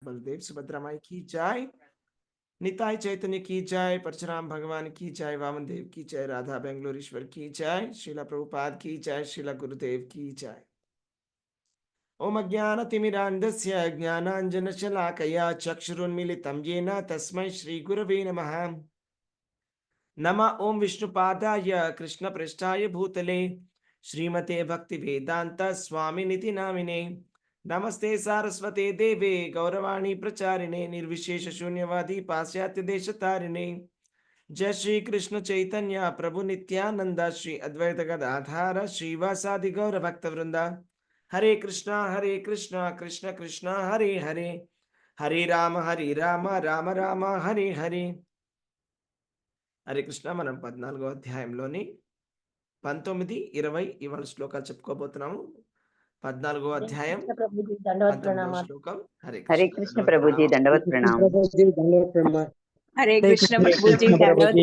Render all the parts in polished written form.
बलदेव सुभद्रा माई की जय। निताई चैतन्य की जय। परशुराम भगवान की जय। वामन देव की जय। राधा बेंगलोरेश्वर की जय। श्रीला प्रभुपाद की जय। श्रीला गुरुदेव की जय। ओम अज्ञानतिमिरान्धस्य ज्ञानाञ्जनशलाकया चक्षुरुन्मीलितं येन तस्मै श्रीगुरवे नमः। नमः ओम विष्णुपादाय कृष्णपृष्ठाय भूतले श्रीमते भक्तिवेदांत स्वामिनिति नामिने। नमस्ते सारस्वते देवे गौरवाणी प्रचारिणे निर्विशेष शून्यवादी पाश्चात्य देश तारिणे। जय श्री कृष्ण चैतन्य प्रभु नित्यानंद श्री अद्वैत गदाधार श्रीवासादि गौर भक्त वृंदा। हरे कृष्णा कृष्ण कृष्ण हरे हरे, हरे राम राम राम हरे हरे। హరే కృష్ణ. మనం 14వ అధ్యాయంలోని 19, 20 ఇవాళ శ్లోకాలు చెప్పుకోబోతున్నాము. 14వ हरे అధ్యాయం कृष्ण प्रभु जी दंडवत 19వ प्रणाम। శ్లోకం. हरे कृष्ण प्रभु जी दंडवत प्रणाम। हरे कृष्ण प्रभु जी दंडवत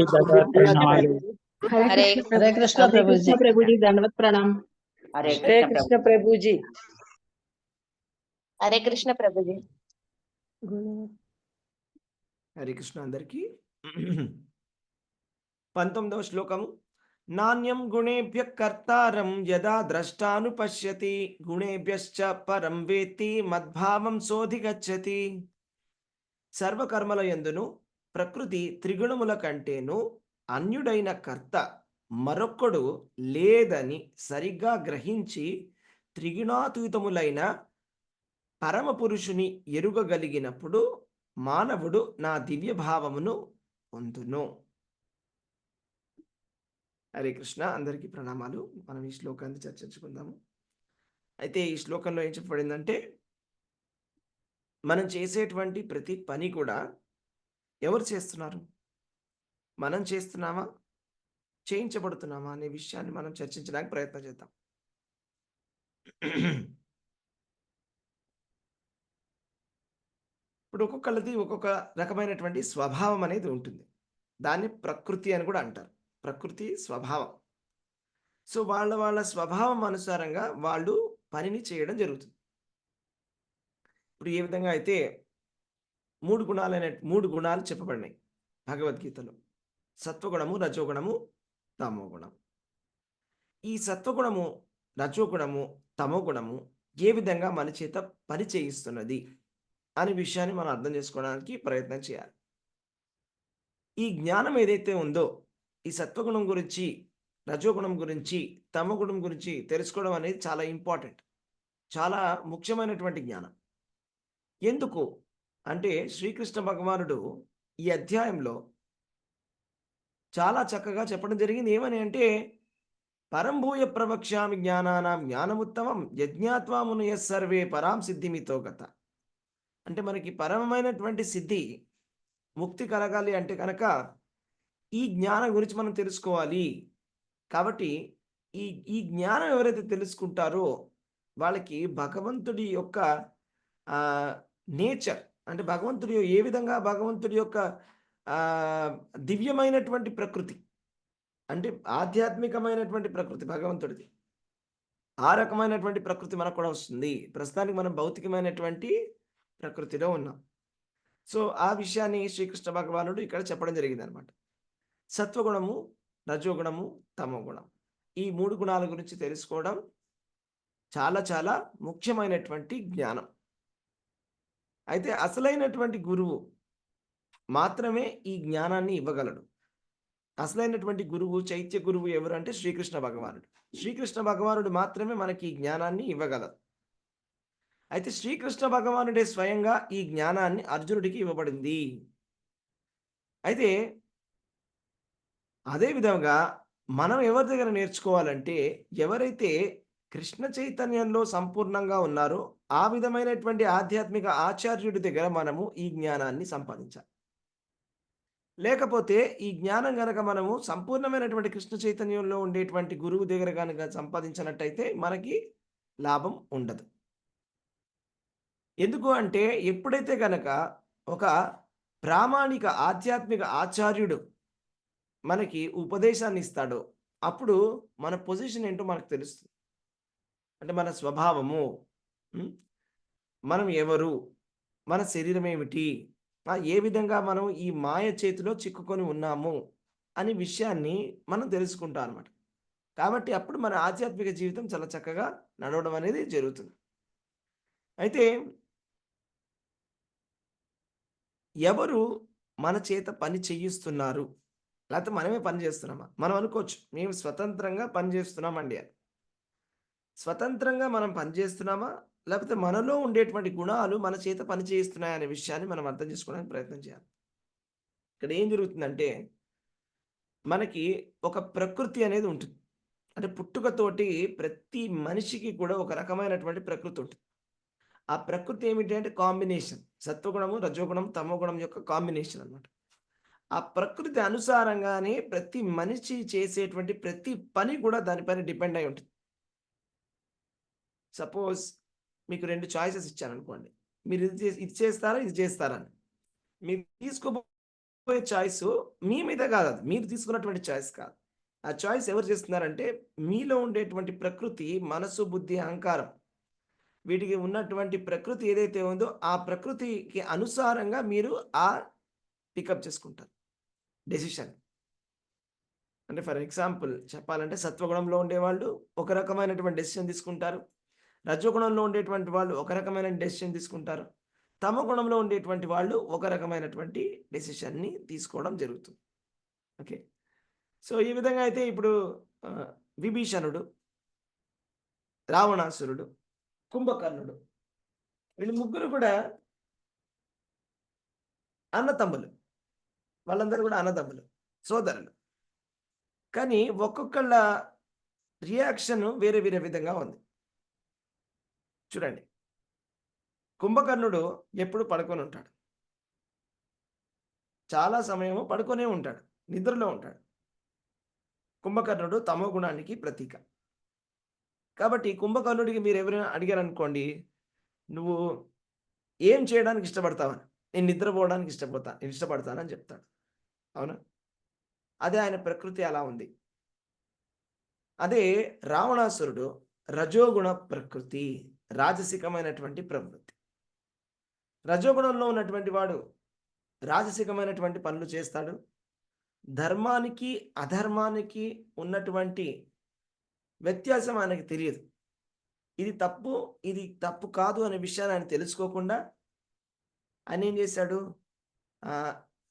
हरे कृष्ण प्रभु जी प्रभु जी दंडवत प्रणाम। हरे कृष्ण प्रभु जी। हरे कृष्ण प्रभु जी। హరే కృష్ణ అందరికీ. 19వ శ్లోకము. నాణ్యం గుణేభ్య కర్తారం యదా ద్రష్టానుపశ్యతి గుణేభ్యశ్చ పరం వేత్తి మద్భావం సోధిగచ్చతి. సర్వకర్మల యందును ప్రకృతి త్రిగుణముల కంటేను అన్యుడైన కర్త మరొక్కడు లేదని సరిగ్గా గ్రహించి త్రిగుణాతీతములైన పరమపురుషుని ఎరుగగలిగినప్పుడు మానవుడు నా దివ్య భావమును పొందును. హరే కృష్ణ అందరికీ ప్రణామాలు. మనం ఈ శ్లోకాన్ని చర్చించుకుందాము. అయితే ఈ శ్లోకంలో ఏం చెప్పబడిందంటే, మనం చేసేటువంటి ప్రతి పని కూడా ఎవరు చేస్తున్నారు? మనం చేస్తున్నామా, చేయించబడుతున్నామా అనే విషయాన్ని మనం చర్చించడానికి ప్రయత్నం చేద్దాం. ఇప్పుడు ఒక్కొక్కళ్ళది ఒక్కొక్క రకమైనటువంటి స్వభావం అనేది ఉంటుంది. దాన్ని ప్రకృతి అని కూడా అంటారు. ప్రకృతి స్వభావం. సో వాళ్ళ స్వభావం అనుసారంగా వాళ్ళు పనిని చేయడం జరుగుతుంది. ఇప్పుడు ఏ విధంగా అయితే 3 గుణాలు చెప్పబడినాయి భగవద్గీతలో. సత్వగుణము, రజోగుణము, తమోగుణం. ఈ సత్వగుణము, రజోగుణము, తమోగుణము ఏ విధంగా మన చేత పని చేయిస్తున్నది అనే విషయాన్ని మనం అర్థం చేసుకోవడానికి ప్రయత్నం చేయాలి. ఈ జ్ఞానం ఏదైతే ఉందో, ఈ సత్వగుణం గురించి, రజోగుణం గురించి, తమోగుణం గురించి తెలుసుకోవడం అనేది చాలా ఇంపార్టెంట్, చాలా ముఖ్యమైనటువంటి జ్ఞానం. ఎందుకు అంటే శ్రీకృష్ణ భగవానుడు ఈ అధ్యాయంలో చాలా చక్కగా చెప్పడం జరిగింది. ఏమని అంటే, పరంభూయ ప్రవక్ష్యామి జ్ఞానానాం జ్ఞానముత్తమం యజ్ఞాత్వా మునయ సర్వే పరాం సిద్ధిమితో గత. అంటే మనకి పరమమైనటువంటి సిద్ధి, ముక్తి కలగాలి అంటే కనుక ఈ జ్ఞానం గురించి మనం తెలుసుకోవాలి. కాబట్టి ఈ ఈ జ్ఞానం ఎవరైతే తెలుసుకుంటారో వాళ్ళకి భగవంతుడి యొక్క నేచర్, అంటే భగవంతుడి ఏ విధంగా భగవంతుడి యొక్క దివ్యమైనటువంటి ప్రకృతి, అంటే ఆధ్యాత్మికమైనటువంటి ప్రకృతి భగవంతుడిది, ఆ రకమైనటువంటి ప్రకృతి మనకు కూడా వస్తుంది. ప్రస్తుతానికి మనం భౌతికమైనటువంటి ప్రకృతిలో ఉన్నాం. సో ఆ విషయాన్ని శ్రీకృష్ణ భగవానుడు ఇక్కడ చెప్పడం జరిగింది అనమాట. సత్వగుణము, రజోగుణము, తమోగుణం, ఈ 3 గుణాల గురించి తెలుసుకోవడం చాలా చాలా ముఖ్యమైనటువంటి జ్ఞానం. అయితే అసలైనటువంటి గురువు మాత్రమే ఈ జ్ఞానాన్ని ఇవ్వగలడు. అసలైనటువంటి గురువు, చైత్య గురువు ఎవరు అంటే శ్రీకృష్ణ భగవానుడు. శ్రీకృష్ణ భగవానుడు మాత్రమే మనకి ఈ జ్ఞానాన్ని ఇవ్వగలరు. అయితే శ్రీకృష్ణ భగవానుడే స్వయంగా ఈ జ్ఞానాన్ని అర్జునుడికి ఇవ్వబడింది. అయితే అదే విధంగా మనం ఎవరి దగ్గర నేర్చుకోవాలంటే, ఎవరైతే కృష్ణ చైతన్యంలో సంపూర్ణంగా ఉన్నారో ఆ విధమైనటువంటి ఆధ్యాత్మిక ఆచార్యుడి దగ్గర మనము ఈ జ్ఞానాన్ని సంపాదించాలి. లేకపోతే ఈ జ్ఞానం గనక మనము సంపూర్ణమైనటువంటి కృష్ణ చైతన్యంలో ఉండేటువంటి గురువు దగ్గర కనుక సంపాదించినట్టయితే మనకి లాభం ఉండదు. ఎందుకు అంటే, ఎప్పుడైతే కనుక ఒక ప్రామాణిక ఆధ్యాత్మిక ఆచార్యుడు మనకి ఉపదేశాన్ని ఇస్తాడో అప్పుడు మన పొజిషన్ ఏంటో మనకు తెలుస్తుంది. అంటే మన స్వభావము, మనం ఎవరు, మన శరీరం ఏమిటి, ఏ విధంగా మనం ఈ మాయ చేతిలో చిక్కుకొని ఉన్నాము అనే విషయాన్ని మనం తెలుసుకుంటాం అనమాట. కాబట్టి అప్పుడు మన ఆధ్యాత్మిక జీవితం చాలా చక్కగా నడవడం అనేది జరుగుతుంది. అయితే ఎవరు మన చేత పని చేయిస్తున్నారు, లేకపోతే మనమే పని చేస్తున్నామా? మనం అనుకోవచ్చు మేము స్వతంత్రంగా పని చేస్తున్నామండి అని. స్వతంత్రంగా మనం పని చేస్తున్నామా, లేకపోతే మనలో ఉండేటువంటి గుణాలు మన చేత పని చేయిస్తున్నాయనే విషయాన్ని మనం అర్థం చేసుకోవడానికి ప్రయత్నం చేయాలి. ఇక్కడ ఏం జరుగుతుందంటే మనకి ఒక ప్రకృతి అనేది ఉంటుంది. అంటే పుట్టుకతోటి ప్రతి మనిషికి కూడా ఒక రకమైనటువంటి ప్రకృతి ఉంటుంది. ఆ ప్రకృతి ఏమిటి అంటే కాంబినేషన్. సత్వగుణము, రజోగుణం, తమోగుణం యొక్క కాంబినేషన్ అన్నమాట. ఆ ప్రకృతి అనుసారంగానే ప్రతి మనిషి చేసేటువంటి ప్రతి పని కూడా దానిపైన డిపెండ్ అయి ఉంటుంది. సపోజ్ మీకు 2 చాయిసెస్ ఇచ్చాననుకోండి. మీరు ఇది చేస్తారా, ఇది చేస్తారా అని. మీరు తీసుకోబోయే చాయిస్ మీ మీద కాదు. అది మీరు తీసుకున్నటువంటి చాయిస్ కాదు. ఆ చాయిస్ ఎవరు చేస్తున్నారంటే మీలో ఉండేటువంటి ప్రకృతి, మనసు, బుద్ధి, అహంకారం వీటికి ఉన్నటువంటి ప్రకృతి ఏదైతే ఉందో ఆ ప్రకృతికి అనుసారంగా మీరు పికప్ చేసుకుంటారు డెసిషన్. అంటే ఫర్ ఎగ్జాంపుల్ చెప్పాలంటే సత్వగుణంలో ఉండేవాళ్ళు ఒక రకమైనటువంటి డెసిషన్ తీసుకుంటారు. రజోగుణంలో ఉండేటువంటి వాళ్ళు ఒక రకమైన డెసిషన్ తీసుకుంటారు. తమ గుణంలో ఉండేటువంటి వాళ్ళు ఒక రకమైనటువంటి డెసిషన్ని తీసుకోవడం జరుగుతుంది. ఓకే. సో ఈ విధంగా అయితే ఇప్పుడు విభీషణుడు, రావణాసురుడు, కుంభకర్ణుడు వీళ్ళు ముగ్గురు కూడా అన్నతమ్ములు. వాళ్ళందరూ కూడా అన్నదమ్ములు, సోదరులు. కానీ ఒక్కొక్కళ్ళ రియాక్షన్ వేరే వేరే విధంగా ఉంది. చూడండి, కుంభకర్ణుడు ఎప్పుడు పడుకొని ఉంటాడు. చాలా సమయము పడుకొనే ఉంటాడు, నిద్రలో ఉంటాడు. కుంభకర్ణుడు తమో గుణానికి ప్రతీక. కాబట్టి కుంభకర్ణుడికి మీరు ఎవరైనా అడిగారనుకోండి, నువ్వు ఏం చేయడానికి ఇష్టపడతావని, నేను నిద్రపోవడానికి ఇష్టపడతానని చెప్తాడు. అవునా? అదే ఆయన ప్రకృతి అలా ఉంది. అదే రావణాసురుడు రజోగుణ ప్రకృతి, రాజసికమైనటువంటి ప్రవృత్తి. రజోగుణంలో ఉన్నటువంటి వాడు రాజసికమైనటువంటి పనులు చేస్తాడు. ధర్మానికి అధర్మానికి ఉన్నటువంటి వ్యత్యాసం ఆయనకి తెలియదు. ఇది తప్పు, ఇది తప్పు కాదు అనే విషయాన్ని ఆయన తెలుసుకోకుండా ఆయన ఏం చేశాడు,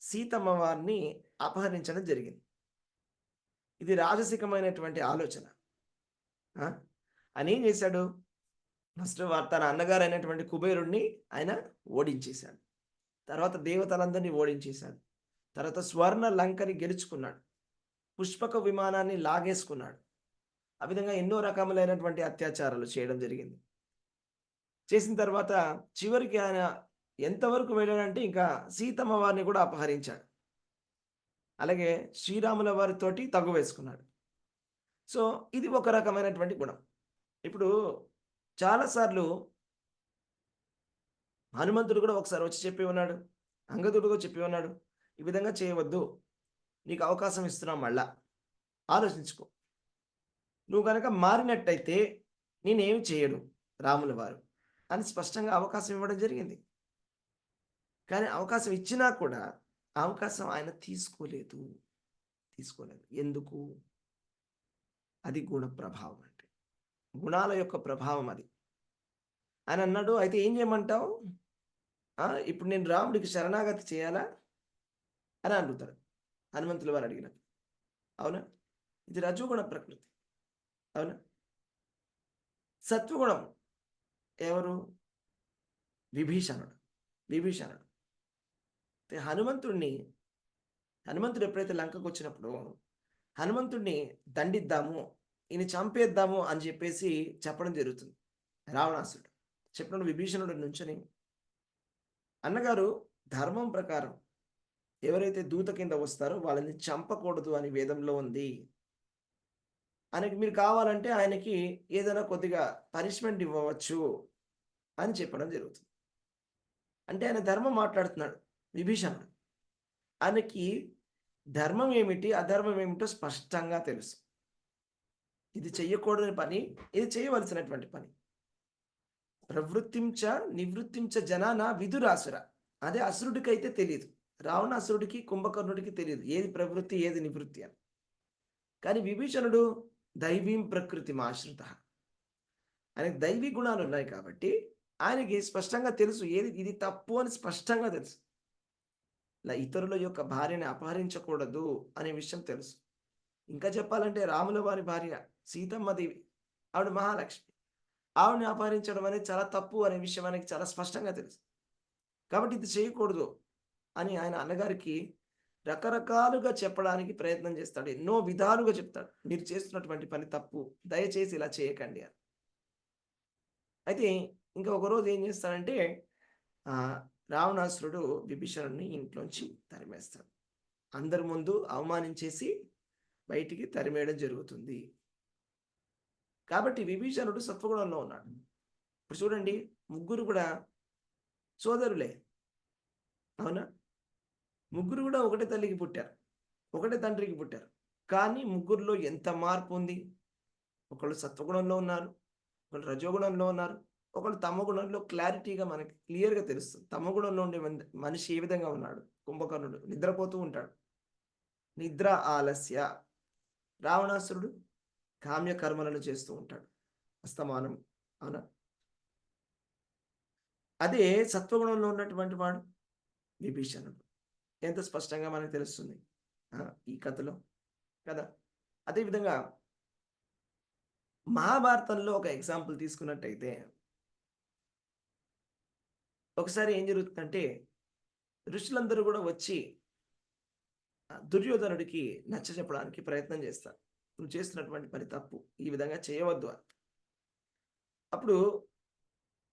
సీతమ్మ వారిని అపహరించడం జరిగింది. ఇది రాజసికమైనటువంటి ఆలోచన. ఆయన ఏం చేశాడు, ఫస్ట్ తన అన్నగారు అయినటువంటి కుబేరుణ్ణి ఆయన ఓడించేశాడు. తర్వాత దేవతలందరినీ ఓడించేశాడు. తర్వాత స్వర్ణ లంకని గెలుచుకున్నాడు. పుష్పక విమానాన్ని లాగేసుకున్నాడు. ఆ విధంగా ఎన్నో రకములైనటువంటి అత్యాచారాలు చేయడం జరిగింది. చేసిన తర్వాత చివరికి ఆయన ఎంతవరకు వెళ్ళాడంటే ఇంకా సీతమ్మ వారిని కూడా అపహరించాడు. అలాగే శ్రీరాముల వారితోటి తగు వేసుకున్నాడు. సో ఇది ఒక రకమైనటువంటి గుణం. ఇప్పుడు చాలాసార్లు హనుమంతుడు కూడా ఒకసారి వచ్చి చెప్పి ఉన్నాడు, అంగదుడు కూడా చెప్పి ఉన్నాడు, ఈ విధంగా చేయవద్దు, నీకు అవకాశం ఇస్తున్నాం, మళ్ళా ఆలోచించుకో, నువ్వు కనుక మారినట్టయితే నేనేమి చేయను రాముల వారు అని స్పష్టంగా అవకాశం ఇవ్వడం జరిగింది. కానీ అవకాశం ఇచ్చినా కూడా అవకాశం ఆయన తీసుకోలేదు. ఎందుకు? అది గుణ ప్రభావం. అంటే గుణాల యొక్క ప్రభావం అది. ఆయన అన్నాడు, అయితే ఏం చేయమంటావు, ఇప్పుడు నేను రాముడికి శరణాగతి చేయాలా అని అడుగుతాడు హనుమంతుల వారు అడిగినట్టు. అవునా? ఇది రజోగుణ ప్రకృతి. అవునా? సత్వగుణం ఎవరు? విభీషణుడు. హనుమంతుడు ఎప్పుడైతే లంకకు వచ్చినప్పుడు హనుమంతుడిని దండిద్దాము, ఈయన చంపేద్దాము అని చెప్పేసి చెప్పడం జరుగుతుంది. రావణాసురుడు చెప్పినప్పుడు విభీషణుడు నుంచొని, అన్నగారు ధర్మం ప్రకారం ఎవరైతే దూత కింద వస్తారో వాళ్ళని చంపకూడదు అని వేదంలో ఉంది. ఆయనకి మీరు కావాలంటే ఆయనకి ఏదైనా కొద్దిగా పనిష్మెంట్ ఇవ్వవచ్చు అని చెప్పడం జరుగుతుంది. అంటే ఆయన ధర్మం మాట్లాడుతున్నాడు విభీషణుడు. ఆయనకి ధర్మం ఏమిటి, అధర్మం ఏమిటో స్పష్టంగా తెలుసు. ఇది చెయ్యకూడని పని, ఇది చేయవలసినటువంటి పని. ప్రవృత్తించ నివృత్తించ జనాన విదురాసుర. అదే అసురుడికైతే తెలియదు. రావణాసురుడికి కుంభకర్ణుడికి తెలియదు ఏది ప్రవృత్తి ఏది నివృత్తి అని. కానీ విభీషణుడు దైవీం ప్రకృతి ఆశ్రిత. ఆయనకి దైవీ గుణాలు ఉన్నాయి కాబట్టి ఆయనకి స్పష్టంగా తెలుసు ఏది ఇది తప్పు అని స్పష్టంగా తెలుసు. ఇలా ఇతరుల యొక్క భార్యని అపహరించకూడదు అనే విషయం తెలుసు. ఇంకా చెప్పాలంటే రాముల వారి భార్య సీతమ్మదేవి, ఆవిడ మహాలక్ష్మి, ఆవిడని అపహరించడం అనేది చాలా తప్పు అనే విషయం ఆయనకి చాలా స్పష్టంగా తెలుసు. కాబట్టి ఇది చేయకూడదు అని ఆయన అన్నగారికి రకరకాలుగా చెప్పడానికి ప్రయత్నం చేస్తాడు. ఎన్నో విధాలుగా చెప్తాడు, మీరు చేస్తున్నటువంటి పని తప్పు, దయచేసి ఇలా చేయకండి అని. అయితే ఇంకా ఒకరోజు ఏం చేస్తాడంటే రావణాసురుడు విభీషణుడిని ఇంట్లోంచి తరిమేస్తాడు. అందరి ముందు అవమానించేసి బయటికి తరిమేయడం జరుగుతుంది. కాబట్టి విభీషణుడు సత్వగుణంలో ఉన్నాడు. ఇప్పుడు చూడండి, ముగ్గురు కూడా సోదరులే, అవునా? ముగ్గురు కూడా ఒకటే తల్లికి పుట్టారు, ఒకటే తండ్రికి పుట్టారు. కానీ ముగ్గురులో ఎంత మార్పు ఉంది. ఒకళ్ళు సత్వగుణంలో ఉన్నారు, ఒకళ్ళు రజోగుణంలో ఉన్నారు, ఒకళ్ళు తమ గుణంలో. క్లారిటీగా మనకి క్లియర్గా తెలుస్తుంది తమ గుణంలో ఉండే మనిషి ఏ విధంగా ఉన్నాడు. కుంభకర్ణుడు నిద్రపోతూ ఉంటాడు, నిద్ర ఆలస్య. రావణాసురుడు కామ్య కర్మలను చేస్తూ ఉంటాడు అస్తమానం, అవునా? అదే సత్వగుణంలో ఉన్నటువంటి వాడు విభీషణుడు. ఎంత స్పష్టంగా మనకు తెలుస్తుంది ఈ కథలో కదా. అదేవిధంగా మహాభారతంలో ఒక ఎగ్జాంపుల్ తీసుకున్నట్టయితే, ఒకసారి ఏం జరుగుతుందంటే ఋషులందరూ కూడా వచ్చి దుర్యోధనుడికి నచ్చ చెప్పడానికి ప్రయత్నం చేస్తారు. నువ్వు చేస్తున్నటువంటి పని తప్పు, ఈ విధంగా చేయవద్దు అని. అప్పుడు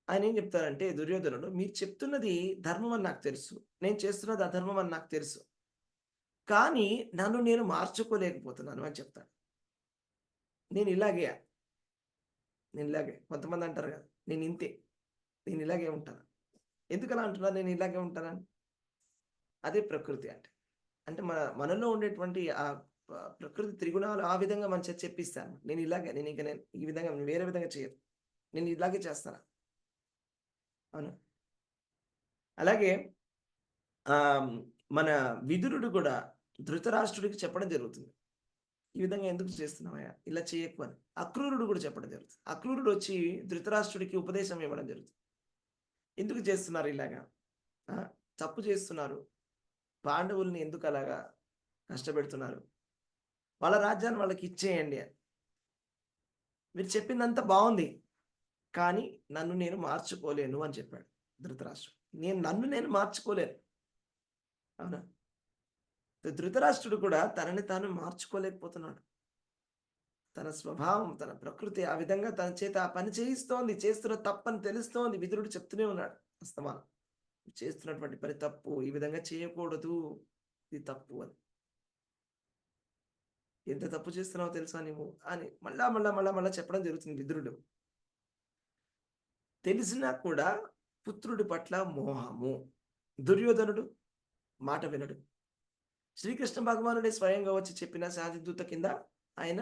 ఆయన ఏం చెప్తారంటే, దుర్యోధనుడు, మీరు చెప్తున్నది ధర్మం అని నాకు తెలుసు, నేను చేస్తున్నది అధర్మం అని నాకు తెలుసు, కానీ నన్ను నేను మార్చుకోలేకపోతున్నాను అని చెప్తాను. నేను ఇలాగే కొంతమంది అంటారు కదా, నేను ఇంతే, నేను ఇలాగే ఉంటాను. ఎందుకలా అంటున్నారు నేను ఇలాగే ఉంటానని? అదే ప్రకృతి అంటే. అంటే మనలో ఉండేటువంటి ఆ ప్రకృతి త్రిగుణాలు ఆ విధంగా మన చేత చెప్పిస్తాను. నేను ఈ విధంగా వేరే విధంగా చేయను, నేను ఇలాగే చేస్తాను, అవును. అలాగే మన విదురుడు కూడా ధృతరాష్ట్రుడికి చెప్పడం జరుగుతుంది, ఈ విధంగా ఎందుకు చేస్తున్నావయ్యా, ఇలా చేయకు అని. అక్రూరుడు కూడా చెప్పడం జరుగుతుంది. అక్రూరుడు వచ్చి ధృతరాష్ట్రుడికి ఉపదేశం ఇవ్వడం జరుగుతుంది. ఎందుకు చేస్తున్నారు ఇలాగా, తప్పు చేస్తున్నారు, పాండవుల్ని ఎందుకు అలాగా కష్టపెడుతున్నారు, వాళ్ళ రాజ్యాన్ని వాళ్ళకి ఇచ్చేయండి అని. మీరు చెప్పిందంతా బాగుంది, కానీ నన్ను నేను మార్చుకోలేను అని చెప్పాడు ధృతరాష్ట్రుడు. నన్ను నేను మార్చుకోలేను, అవునా? ధృతరాష్ట్రుడు కూడా తనని తాను మార్చుకోలేకపోతున్నాడు. తన స్వభావం, తన ప్రకృతి ఆ విధంగా తన చేత ఆ పని చేయిస్తోంది, చేస్తున్న తప్పని తెలుస్తోంది. విదురుడు చెప్తూనే ఉన్నాడు అస్తమానం, చేస్తున్నటువంటి పని తప్పు, ఈ విధంగా చేయకూడదు, ఇది తప్పు అని. ఎంత తప్పు చేస్తున్నావో తెలుసా నువ్వు అని మళ్ళా చెప్పడం జరుగుతుంది విదురుడు. తెలిసినా కూడా పుత్రుడి పట్ల మోహము. దుర్యోధనుడు మాట వినడు. శ్రీకృష్ణ భగవానుడే స్వయంగా వచ్చి చెప్పిన శాంతిదూత కింద ఆయన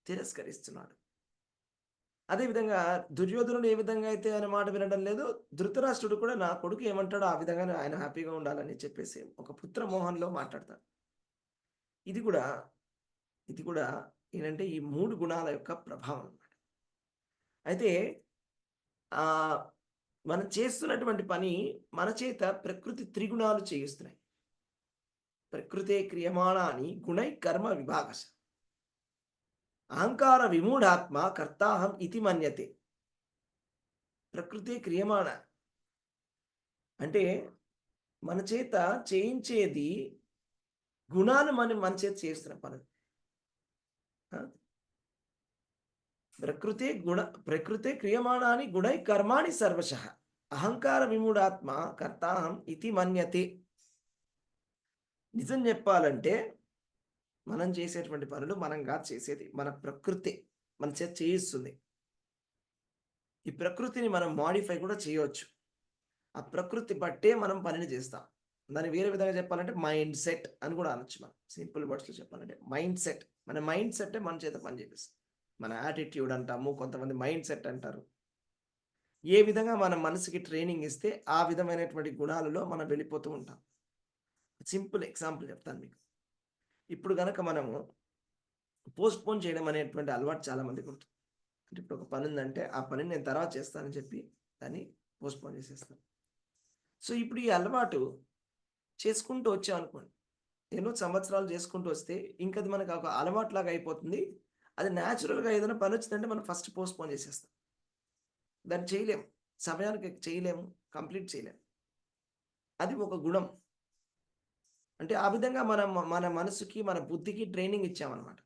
తిరస్కరిస్తున్నాడు. అదేవిధంగా దుర్యోధనుడు ఏ విధంగా అయితే ఆయన మాట వినడం లేదు, ధృతరాష్ట్రుడు కూడా నా కొడుకు ఏమంటాడో ఆ విధంగా ఆయన హ్యాపీగా ఉండాలని చెప్పేసి ఒక పుత్ర మోహంలో మాట్లాడతాడు. ఇది కూడా ఏంటంటే ఈ 3 గుణాల యొక్క ప్రభావం అన్నమాట. అయితే మనం చేస్తున్నటువంటి పని మన చేత ప్రకృతి త్రిగుణాలు చేయిస్తున్నాయి. ప్రకృతే క్రియమాణాని గుణై కర్మ విభాగశ అహంకార విమూఢాత్మ కర్తాహం ఇతి మన్యతే. ప్రకృతే క్రియమాణ అంటే మన చేత చేయించేది గుణాలు మన చేత చేస్తున్న పని. ప్రకృతే క్రియమాణాని గుణై కర్మాణి సర్వశః అహంకార విమూఢాత్మ కర్తాహం ఇతి మన్యతే. నిజం చెప్పాలంటే మనం చేసేటువంటి పనులు మనం కాదు చేసేది, మన ప్రకృతి మన చేత చేయిస్తుంది. ఈ ప్రకృతిని మనం మాడిఫై కూడా చేయవచ్చు. ఆ ప్రకృతి బట్టే మనం పనిని చేస్తాం. దాన్ని వేరే విధంగా చెప్పాలంటే మైండ్ సెట్ అని కూడా అనొచ్చు. మనం సింపుల్ వర్డ్స్లో చెప్పాలంటే మైండ్ సెట్. మన మైండ్ సెట్టే మన చేత పని చేపిస్తుంది. మన యాటిట్యూడ్ అంటాము, కొంతమంది మైండ్ సెట్ అంటారు. ఏ విధంగా మన మనసుకి ట్రైనింగ్ ఇస్తే ఆ విధమైనటువంటి గుణాలలో మనం వెళ్ళిపోతూ ఉంటాం. సింపుల్ ఎగ్జాంపుల్ చెప్తాను మీకు. ఇప్పుడు గనక మనము పోస్ట్‌పోన్ చేయడం అనేటువంటి అలవాటు చాలా మందికి ఉంటుంది. అంటే ఇప్పుడు ఒక పని ఉందంటే ఆ పనిని నేను తర్వాత చేస్తానని చెప్పి దాన్ని పోస్ట్‌పోన్ చేసేస్తాం. సో ఇప్పుడు ఈ అలవాటు చేసుకుంటూ వచ్చామనుకోండి, ఎన్నో సంవత్సరాలు చేసుకుంటూ వస్తే ఇంకా అది మనకు ఒక అలవాటులాగా అయిపోతుంది. అది న్యాచురల్‌గా ఏదైనా పని వచ్చిందంటే మనం ఫస్ట్ పోస్ట్‌పోన్ చేసేస్తాం. దాన్ని చేయలేము. సమయానికి చేయలేము. కంప్లీట్ చేయలేము. అది ఒక గుణం. అంటే ఆ విధంగా మనం మన మనసుకి, మన బుద్ధికి ట్రైనింగ్ ఇచ్చామనమాట.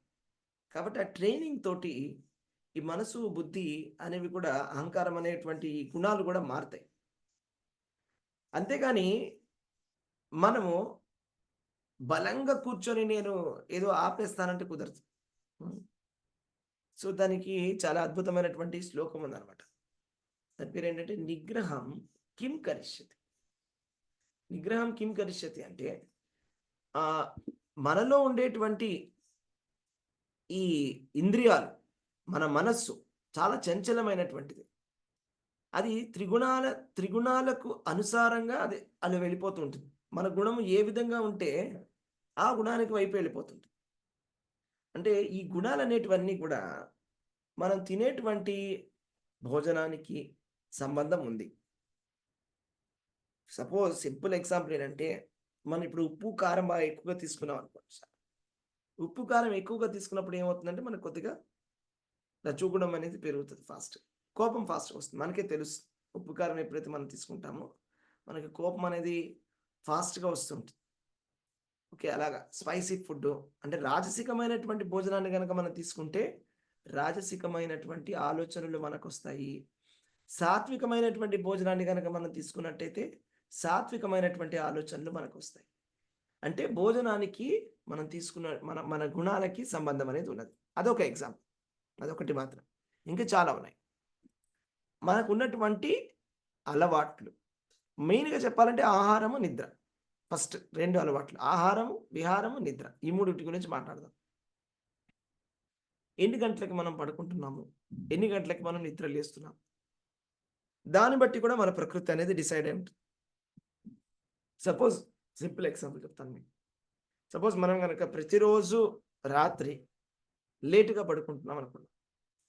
కాబట్టి ఆ ట్రైనింగ్ తోటి ఈ మనసు, బుద్ధి అనేవి కూడా అహంకారం అనేటువంటి ఈ గుణాలు కూడా మారతాయి. అంతేగాని మనము బలంగా కూర్చొని నేను ఏదో ఆపేస్తానంటే కుదరదు. హ్మ్. సో దానికి చాలా అద్భుతమైనటువంటి శ్లోకం ఉందనమాట. దాని పేరేంటంటే నిగ్రహం కిం కరిష్యతి. నిగ్రహం కిం కరిష్యతి అంటే మనలో ఉండేటువంటి ఈ ఇంద్రియాలు, మన మనస్సు చాలా చంచలమైనటువంటిది. అది త్రిగుణాలకు అనుసారంగా అది వెళ్ళిపోతూ ఉంటుంది. మన గుణము ఏ విధంగా ఉంటే ఆ గుణానికి వైపు వెళ్ళిపోతుంది. అంటే ఈ గుణాలనేటివన్నీ కూడా మనం తినేటువంటి భోజనానికి సంబంధం ఉంది. సపోజ్ సింపుల్ ఎగ్జాంపుల్ ఏంటంటే, మనం ఇప్పుడు ఉప్పు, కారం బాగా ఎక్కువగా తీసుకున్నాం అనుకోండి సార్. ఉప్పు, కారం ఎక్కువగా తీసుకున్నప్పుడు ఏమవుతుందంటే మనకు కొద్దిగా రజోగుణం అనేది పెరుగుతుంది ఫాస్ట్. కోపం ఫాస్ట్‌గా వస్తుంది. మనకే తెలుస్తుంది. ఉప్పు, కారం ఎప్పుడైతే మనం తీసుకుంటామో మనకి కోపం అనేది ఫాస్ట్‌గా వస్తుంటుంది. ఓకే. అలాగా స్పైసీ ఫుడ్డు అంటే రాజసికమైనటువంటి భోజనాన్ని గనక మనం తీసుకుంటే రాజసికమైనటువంటి ఆలోచనలు మనకొస్తాయి. సాత్వికమైనటువంటి భోజనాన్ని గనక మనం తీసుకున్నట్టయితే సాత్వికమైనటువంటి ఆలోచనలు మనకొస్తాయి. అంటే భోజనానికి మనం తీసుకున్న మన గుణాలకి సంబంధం అనేది ఉన్నది. అదొక ఎగ్జాంపుల్. అదొకటి మాత్రం. ఇంకా చాలా ఉన్నాయి. మనకున్నటువంటి అలవాట్లు. మెయిన్‌గా చెప్పాలంటే ఆహారము, నిద్ర. ఫస్ట్ 2 అలవాట్లు. ఆహారము, విహారము, నిద్ర. ఈ మూడిటి గురించి మాట్లాడదాం. ఎన్ని గంటలకి మనం పడుకుంటున్నాము? ఎన్ని గంటలకి మనం నిద్ర లేస్తున్నాం? దాన్ని బట్టి కూడా మన ప్రకృతి అనేది డిసైడ్ అయి ఉంటుంది. సపోజ్ సింపుల్ ఎగ్జాంపుల్ చెప్తాను మీకు. సపోజ్ మనం గనక ప్రతిరోజు రాత్రి లేట్‌గా పడుకుంటున్నాం అనుకుందాం.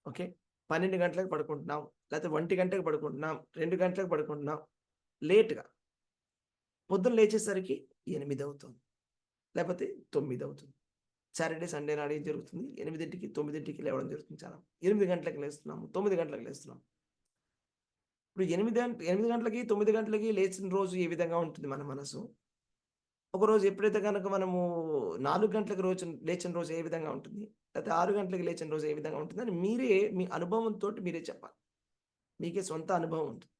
ఓకే. 12 గంటలకు పడుకుంటున్నాం. లేకపోతే 1 గంటకి పడుకుంటున్నాం. 2 గంటలకు పడుకుంటున్నాం. లేట్‌గా. పొద్దున లేచేసరికి 8 అవుతుంది. లేకపోతే 9 అవుతుంది. సాటర్‌డే, సండే నాడు ఏం జరుగుతుంది? 8కి, 9కి లేవడం జరుగుతుంది చాలా. 8 గంటలకు లేస్తున్నాము. 9 గంటలకు లేస్తున్నాం. ఇప్పుడు 8 గంటలకి, 9 గంటలకి లేచిన రోజు ఏ విధంగా ఉంటుంది మన మనసు? ఒకరోజు ఎప్పుడైతే గనక మనము 4 గంటలకు లేచిన రోజు ఏ విధంగా ఉంటుంది? లేకపోతే 6 గంటలకు లేచిన రోజు ఏ విధంగా ఉంటుందని మీరే మీ అనుభవంతోటి మీరే చెప్పాలి. మీకే సొంత అనుభవం ఉంటుంది.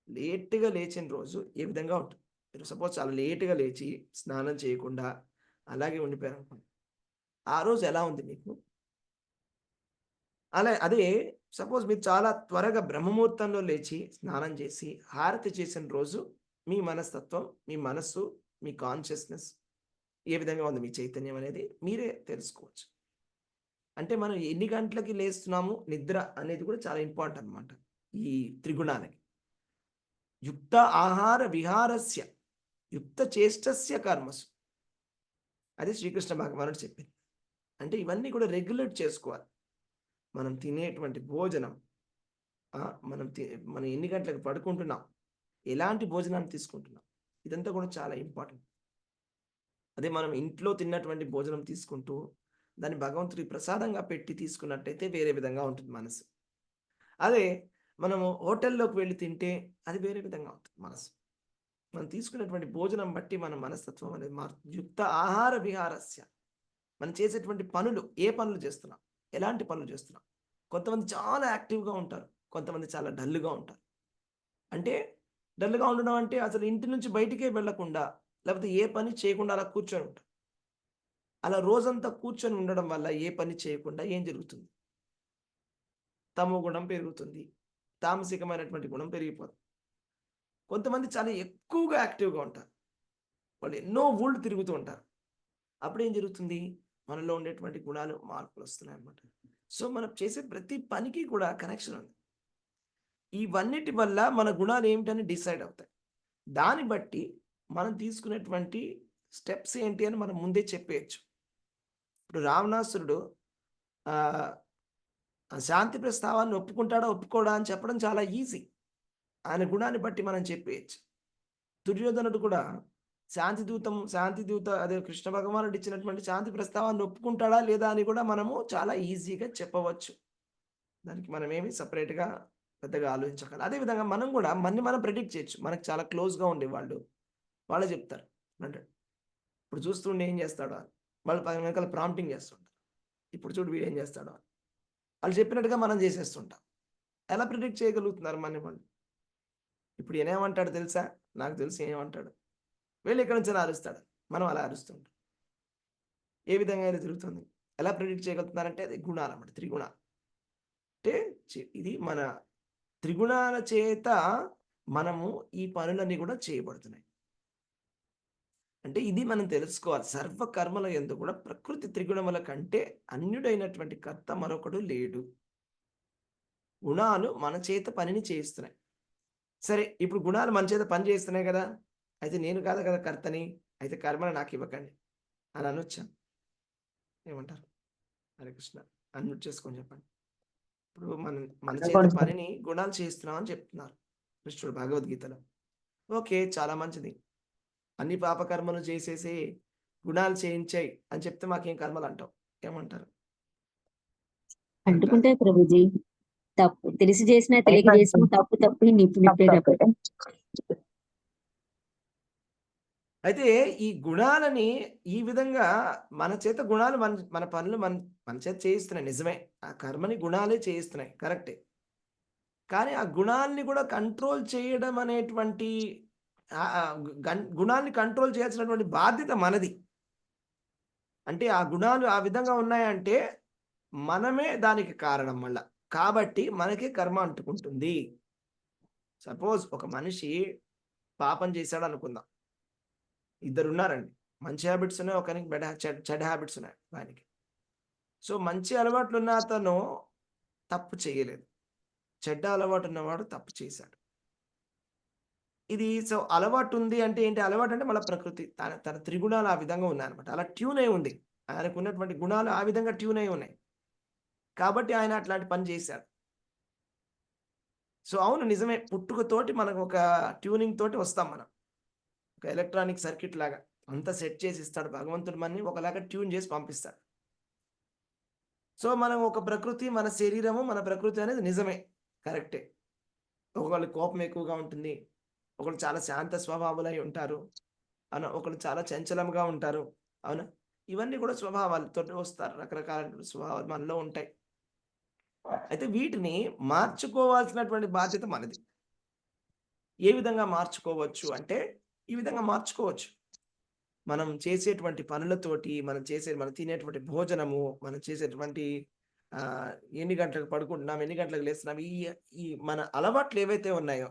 లేట్‌గా లేచిన రోజు ఏ విధంగా ఉంటుంది? మీరు సపోజ్ చాలా లేట్‌గా లేచి స్నానం చేయకుండా అలాగే ఉండిపోయారనుకోండి. ఆ రోజు ఎలా ఉంది మీకు? అదే సపోజ్ మీరు చాలా త్వరగా బ్రహ్మముహూర్తంలో లేచి స్నానం చేసి హారతి చేసిన రోజు మీ మనస్తత్వం, మీ మనస్సు, మీ కాన్షియస్‌నెస్ ఏ విధంగా ఉంది? మీ చైతన్యం అనేది మీరే తెలుసుకోవచ్చు. అంటే మనం ఎన్ని గంటలకి లేస్తున్నాము, నిద్ర అనేది కూడా చాలా ఇంపార్టెంట్ అన్నమాట. ఈ త్రిగుణాలకి. యుక్త ఆహార విహారస్య యుక్త చేష్టస్య కర్మసు. అది శ్రీకృష్ణ భగవానుడు చెప్పింది. అంటే ఇవన్నీ కూడా రెగ్యులేట్ చేసుకోవాలి. మనం తినేటువంటి భోజనం, మనం ఎన్ని గంటలకు పడుకుంటున్నాం, ఎలాంటి భోజనాన్ని తీసుకుంటున్నాం, ఇదంతా కూడా చాలా ఇంపార్టెంట్. అదే మనం ఇంట్లో తిన్నటువంటి భోజనం తీసుకుంటూ దాన్ని భగవంతుడికి ప్రసాదంగా పెట్టి తీసుకున్నట్టయితే వేరే విధంగా ఉంటుంది మనసు. అదే మనము హోటల్లోకి వెళ్ళి తింటే అది వేరే విధంగా ఉంటుంది మనసు. మనం తీసుకునేటువంటి భోజనం బట్టి మన మనస్తత్వం అనేది మారుతుంది. యుక్త ఆహార విహారస్య. మనం చేసేటువంటి పనులు, ఏ పనులు చేస్తున్నాం, ఎలాంటి పనులు చేస్తున్నాం. కొంతమంది చాలా యాక్టివ్‌గా ఉంటారు. కొంతమంది చాలా డల్‌గా ఉంటారు. అంటే డల్‌గా ఉండడం అంటే అసలు ఇంటి నుంచి బయటికే వెళ్ళకుండా, లేకపోతే ఏ పని చేయకుండా అలా కూర్చొని ఉంటారు. అలా రోజంతా కూర్చొని ఉండడం వల్ల ఏ పని చేయకుండా ఏం జరుగుతుంది? తమో గుణం పెరుగుతుంది. తామసికమైనటువంటి గుణం పెరిగిపోతుంది. కొంతమంది చాలా ఎక్కువగా యాక్టివ్‌గా ఉంటారు. వాళ్ళు ఎన్నో ఊళ్ళు తిరుగుతూ ఉంటారు. అప్పుడేం జరుగుతుంది? మనలో ఉండేటువంటి గుణాలు మార్పులొస్తున్నాయన్నమాట. సో, మనం చేసే ప్రతి పనికి కూడా కనెక్షన్ ఉంది. ఇవన్నిటి వల్ల మన గుణాలు ఏమిటని డిసైడ్ అవుతాయి. దాన్ని బట్టి మనం తీసుకునేటువంటి స్టెప్స్ ఏంటి అని మనం ముందే చెప్పేయచ్చు. ఇప్పుడు రావణాసురుడు శాంతి ప్రస్తావాన్ని ఒప్పుకుంటాడా ఒప్పుకోడా అని చెప్పడం చాలా ఈజీ. ఆయన గుణాన్ని బట్టి మనం చెప్పేయచ్చు. దుర్యోధనుడు కూడా శాంతి దూత అదే కృష్ణ భగవానుడు ఇచ్చినటువంటి శాంతి ప్రస్తావాన్ని ఒప్పుకుంటాడా లేదా అని కూడా మనము చాలా ఈజీగా చెప్పవచ్చు. దానికి మనమేమి సపరేట్గా పెద్దగా ఆలోచించగలం. అదేవిధంగా మనం కూడా మనం ప్రెడిక్ట్ చేయొచ్చు. మనకు చాలా క్లోజ్గా ఉండే వాళ్ళే చెప్తారు అంటే ఇప్పుడు చూస్తుండే ఏం చేస్తాడో అని. వాళ్ళు పది వెనకాల ప్రాంప్టింగ్ చేస్తుంటారు. ఇప్పుడు చూడు వీడు ఏం చేస్తాడో అని. వాళ్ళు చెప్పినట్టుగా మనం చేసేస్తుంటాం. ఎలా ప్రిడిక్ట్ చేయగలుగుతున్నారు వాళ్ళు? ఇప్పుడు ఏమంటాడు తెలుసా? నాకు తెలిసి ఏమంటాడు, వీళ్ళు ఎక్కడి నుంచి అరుస్తాడు, మనం అలా అరుస్తుంటాం. ఏ విధంగా అయితే తిరుగుతుంది, ఎలా ప్రిడిక్ట్ చేయగలుగుతున్నారంటే అది గుణాలు అన్నమాట, త్రిగుణాలు. అంటే ఇది మన త్రిగుణాల చేత మనము ఈ పనులన్నీ కూడా చేయబడుతున్నాయి. అంటే ఇది మనం తెలుసుకోవాలి. సర్వ కర్మల యందు కూడా ప్రకృతి త్రిగుణముల కంటే అన్యుడైనటువంటి కర్త మరొకడు లేడు. గుణాలు మన చేత పనిని చేయిస్తున్నాయి. సరే, ఇప్పుడు గుణాలు మన చేత పని చేస్తున్నాయి కదా, అయితే నేను కాదు కదా కర్తని, అయితే కర్మను నాకు ఇవ్వకండి అని అనొచ్చా? ఏమంటారు? హరే కృష్ణ, అన్మ్యూట్ చేసుకొని చెప్పండి. ఇప్పుడు మన చేత పనిని గుణాలు చేస్తున్నాం అని చెప్తున్నారు కృష్ణుడు భగవద్గీతలో. ఓకే, చాలా మంచిది. అన్ని పాపకర్మలు చేసేసి గుణాలు చేయించాయి అని చెప్తే మాకేం కర్మలు అంటావు? ఏమంటారు? అంటుకుంటే ప్రభుజీ, తప్పు తెలిసి చేసిన తెలియక చేసిన తప్పు నిప్పు. అయితే ఈ గుణాలని ఈ విధంగా మన చేత గుణాలు మన పనులు మన చేత చేయిస్తున్నాయి, నిజమే. ఆ కర్మని గుణాలే చేయిస్తున్నాయి, కరెక్టే. కానీ ఆ గుణాలని కూడా కంట్రోల్ చేయడం అనేటువంటి గుణాన్ని కంట్రోల్ చేయాల్సినటువంటి బాధ్యత మనది. అంటే ఆ గుణాలు ఆ విధంగా ఉన్నాయంటే మనమే దానికి కారణం మళ్ళా. కాబట్టి మనకే కర్మ అంటుకుంటుంది. సపోజ్ ఒక మనిషి పాపం చేశాడు అనుకుందాం. ఇద్దరు ఉన్నారండి, మంచి హ్యాబిట్స్ ఉన్నాయి, ఒకరికి చెడ్డ హ్యాబిట్స్ ఉన్నాయి ఆయనకి. సో మంచి అలవాట్లు ఉన్న అతను తప్పు చేయలేదు, చెడ్డ అలవాటు ఉన్నవాడు తప్పు చేశాడు. ఇది సో అలవాటు ఉంది అంటే ఏంటి? అలవాటు అంటే మళ్ళీ ప్రకృతి తన త్రిగుణాలు ఆ విధంగా ఉన్నాయన్నమాట. అలా ట్యూన్ అయి ఉంది, ఆయనకు ఉన్నటువంటి గుణాలు ఆ విధంగా ట్యూన్ అయి ఉన్నాయి. కాబట్టి ఆయన అట్లాంటి పని చేశాడు. సో అవును, నిజమే. పుట్టుకతోటి మనకు ఒక ట్యూనింగ్ తోటి వస్తాం మనం. ఒక ఎలక్ట్రానిక్ సర్క్యూట్ లాగా అంతా సెట్ చేసి ఇస్తాడు భగవంతుడు, మనని ఒకలాగా ట్యూన్ చేసి పంపిస్తాడు. సో మనం ఒక ప్రకృతి, మన శరీరము, మన ప్రకృతి అనేది నిజమే, కరెక్టే. ఒకళ్ళు కోపం ఎక్కువగా ఉంటుంది, ఒకళ్ళు చాలా శాంత స్వభావాలై ఉంటారు, అవునా, ఒకళ్ళు చాలా చంచలంగా ఉంటారు, అవునా. ఇవన్నీ కూడా స్వభావాలతో వస్తారు, రకరకాల స్వభావాలు మనలో ఉంటాయి. అయితే వీటిని మార్చుకోవాల్సినటువంటి బాధ్యత మనది. ఏ విధంగా మార్చుకోవచ్చు అంటే ఈ విధంగా మార్చుకోవచ్చు. మనం చేసేటువంటి పనులతోటి, మనం తినేటువంటి భోజనము, మనం చేసేటువంటి ఎన్ని గంటలకు పడుకుంటున్నాం, ఎన్ని గంటలకు లేస్తున్నాం, ఈ మన అలవాట్లు ఏవైతే ఉన్నాయో,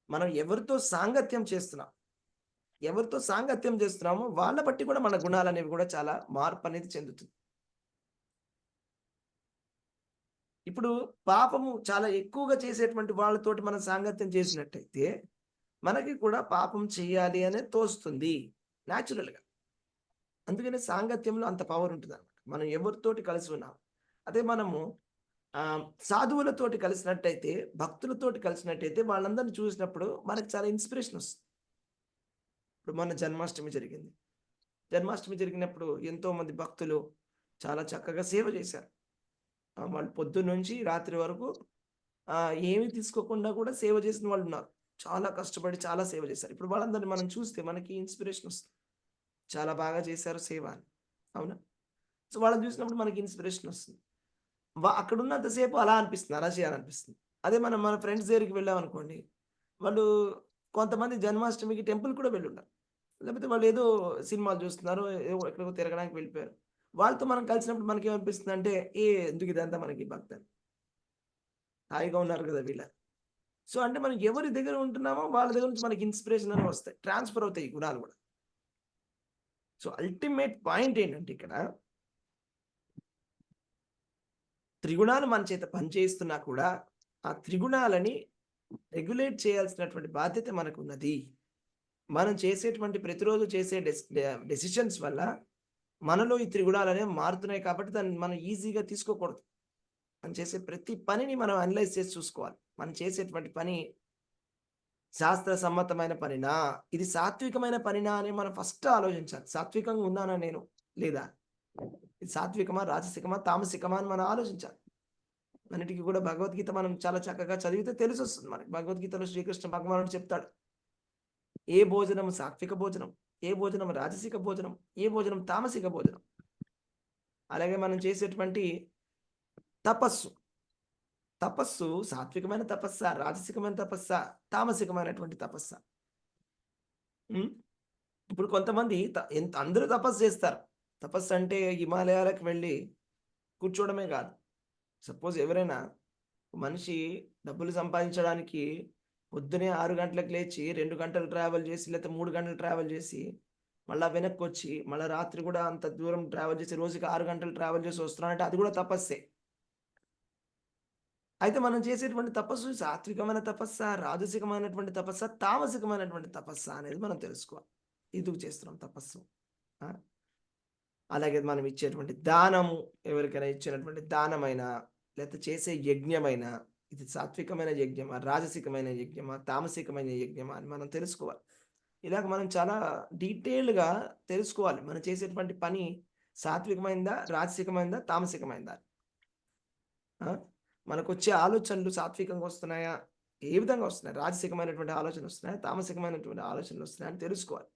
మనం ఎవరితో సాంగత్యం చేస్తున్నామో వాళ్ళ బట్టి కూడా మన గుణాలు అనేవి కూడా చాలా మార్పు అనేది చెందుతుంది. ఇప్పుడు పాపము చాలా ఎక్కువగా చేసేటువంటి వాళ్ళతోటి మనం సాంగత్యం చేసినట్టయితే మనకి కూడా పాపం చేయాలి అనేది తోస్తుంది న్యాచురల్గా. అందుకని సాంగత్యంలో అంత పవర్ ఉంటుంది అనమాట. మనం ఎవరితోటి కలిసి ఉన్నాం. అదే మనము సాధువులతోటి కలిసినట్టయితే, భక్తులతోటి కలిసినట్టయితే వాళ్ళందరినీ చూసినప్పుడు మనకు చాలా ఇన్స్పిరేషన్ వస్తుంది. ఇప్పుడు మొన్న జన్మాష్టమి జరిగినప్పుడు ఎంతోమంది భక్తులు చాలా చక్కగా సేవ చేశారు. వాళ్ళు పొద్దున్న నుంచి రాత్రి వరకు ఏమీ తీసుకోకుండా కూడా సేవ చేసిన వాళ్ళు ఉన్నారు. చాలా కష్టపడి చాలా సేవ చేశారు. ఇప్పుడు వాళ్ళందరినీ మనం చూస్తే మనకి ఇన్స్పిరేషన్ వస్తుంది, చాలా బాగా చేశారు సేవ అని, అవునా. సో వాళ్ళని చూసినప్పుడు మనకి ఇన్స్పిరేషన్ వస్తుంది. అక్కడ ఉన్నంతసేపు అలా అనిపిస్తుంది, అలా చేయాలనిపిస్తుంది. అదే మనం మన ఫ్రెండ్స్ దగ్గరికి వెళ్ళామనుకోండి, వాళ్ళు కొంతమంది జన్మాష్టమికి టెంపుల్ కూడా వెళ్ళుంటారు, లేకపోతే వాళ్ళు ఏదో సినిమాలు చూస్తున్నారు, ఎక్కడికో తిరగడానికి వెళ్ళిపోయారు. వాళ్ళతో మనం కలిసినప్పుడు మనకి ఏమనిపిస్తుంది అంటే, ఎందుకు ఇదంతా మనకి భక్తి, హాయిగా ఉన్నారు కదా వీళ్ళ. సో అంటే మనం ఎవరి దగ్గర ఉంటున్నామో వాళ్ళ దగ్గర నుంచి మనకి ఇన్స్పిరేషన్ అని వస్తాయి, ట్రాన్స్ఫర్ అవుతాయి ఈ గుణాలు కూడా. సో అల్టిమేట్ పాయింట్ ఏంటంటే ఇక్కడ త్రిగుణాలు మన చేత పనిచేస్తున్నా కూడా ఆ త్రిగుణాలని రెగ్యులేట్ చేయాల్సినటువంటి బాధ్యత మనకు ఉన్నది. మనం చేసేటువంటి ప్రతిరోజు చేసే డెసిషన్స్ వల్ల మనలో ఈ త్రిగుణాలు అనేవి మారుతున్నాయి కాబట్టి దాన్ని మనం ఈజీగా తీసుకోకూడదు. మనం చేసే ప్రతి పనిని మనం అనలైజ్ చేసి చూసుకోవాలి. మనం చేసేటువంటి పని శాస్త్ర సమ్మతమైన పనినా, ఇది సాత్వికమైన పనినా అని మనం ఫస్ట్ ఆలోచించాలి. సాత్వికంగా ఉన్నానా నేను లేదా, ఇది సాత్వికమా, రాజసికమా, తామసికమా అని మనం ఆలోచించాలి. అన్నిటికీ కూడా భగవద్గీత మనం చాలా చక్కగా చదివితే తెలిసి వస్తుంది మనకి. భగవద్గీతలో శ్రీకృష్ణ భగవానుడు చెప్తాడు, ఏ భోజనం సాత్విక భోజనం, ఏ భోజనం రాజసిక భోజనం, ఏ భోజనం తామసిక భోజనం. అలాగే మనం చేసేటువంటి తపస్సు సాత్వికమైన తపస్సా, రాజసికమైన తపస్సా, తామసికమైనటువంటి తపస్సా. ఇప్పుడు కొంతమంది అందరూ తపస్సు చేస్తారు. తపస్సు అంటే హిమాలయాలకు వెళ్ళి కూర్చోవడమే కాదు. సపోజ్ ఎవరైనా మనిషి డబ్బులు సంపాదించడానికి పొద్దునే 6 గంటలకు లేచి 2 గంటలు ట్రావెల్ చేసి, లేకపోతే 3 గంటలు ట్రావెల్ చేసి మళ్ళీ వెనక్కి వచ్చి మళ్ళీ రాత్రి కూడా అంత దూరం ట్రావెల్ చేసి రోజుకి 6 గంటలు ట్రావెల్ చేసి వస్తున్నారంటే అది కూడా తపస్సే. అయితే మనం చేసేటువంటి తపస్సు సాత్వికమైన తపస్సా, రాజసికమైనటువంటి తపస్సా, తామసికమైనటువంటి తపస్సా అనేది మనం తెలుసుకోవాలి. ఎందుకు చేస్తున్నాం తపస్సు. అలాగే మనం ఇచ్చేటువంటి దానము, ఎవరికైనా ఇచ్చినటువంటి దానమైనా లేకపోతే చేసే యజ్ఞమైన, ఇది సాత్వికమైన యజ్ఞమా, రాజసికమైన యజ్ఞమా, తామసికమైన యజ్ఞమా అని మనం తెలుసుకోవాలి. ఇలాగ మనం చాలా డీటెయిల్డ్గా తెలుసుకోవాలి. మనం చేసేటువంటి పని సాత్వికమైందా, రాజసికమైందా, తామసికమైందా. మనకు వచ్చే ఆలోచనలు సాత్వికంగా వస్తున్నాయా, ఏ విధంగా వస్తున్నాయి, రాజసికమైనటువంటి ఆలోచనలు వస్తున్నాయా, తామసికమైనటువంటి ఆలోచనలు వస్తున్నాయా అని తెలుసుకోవాలి.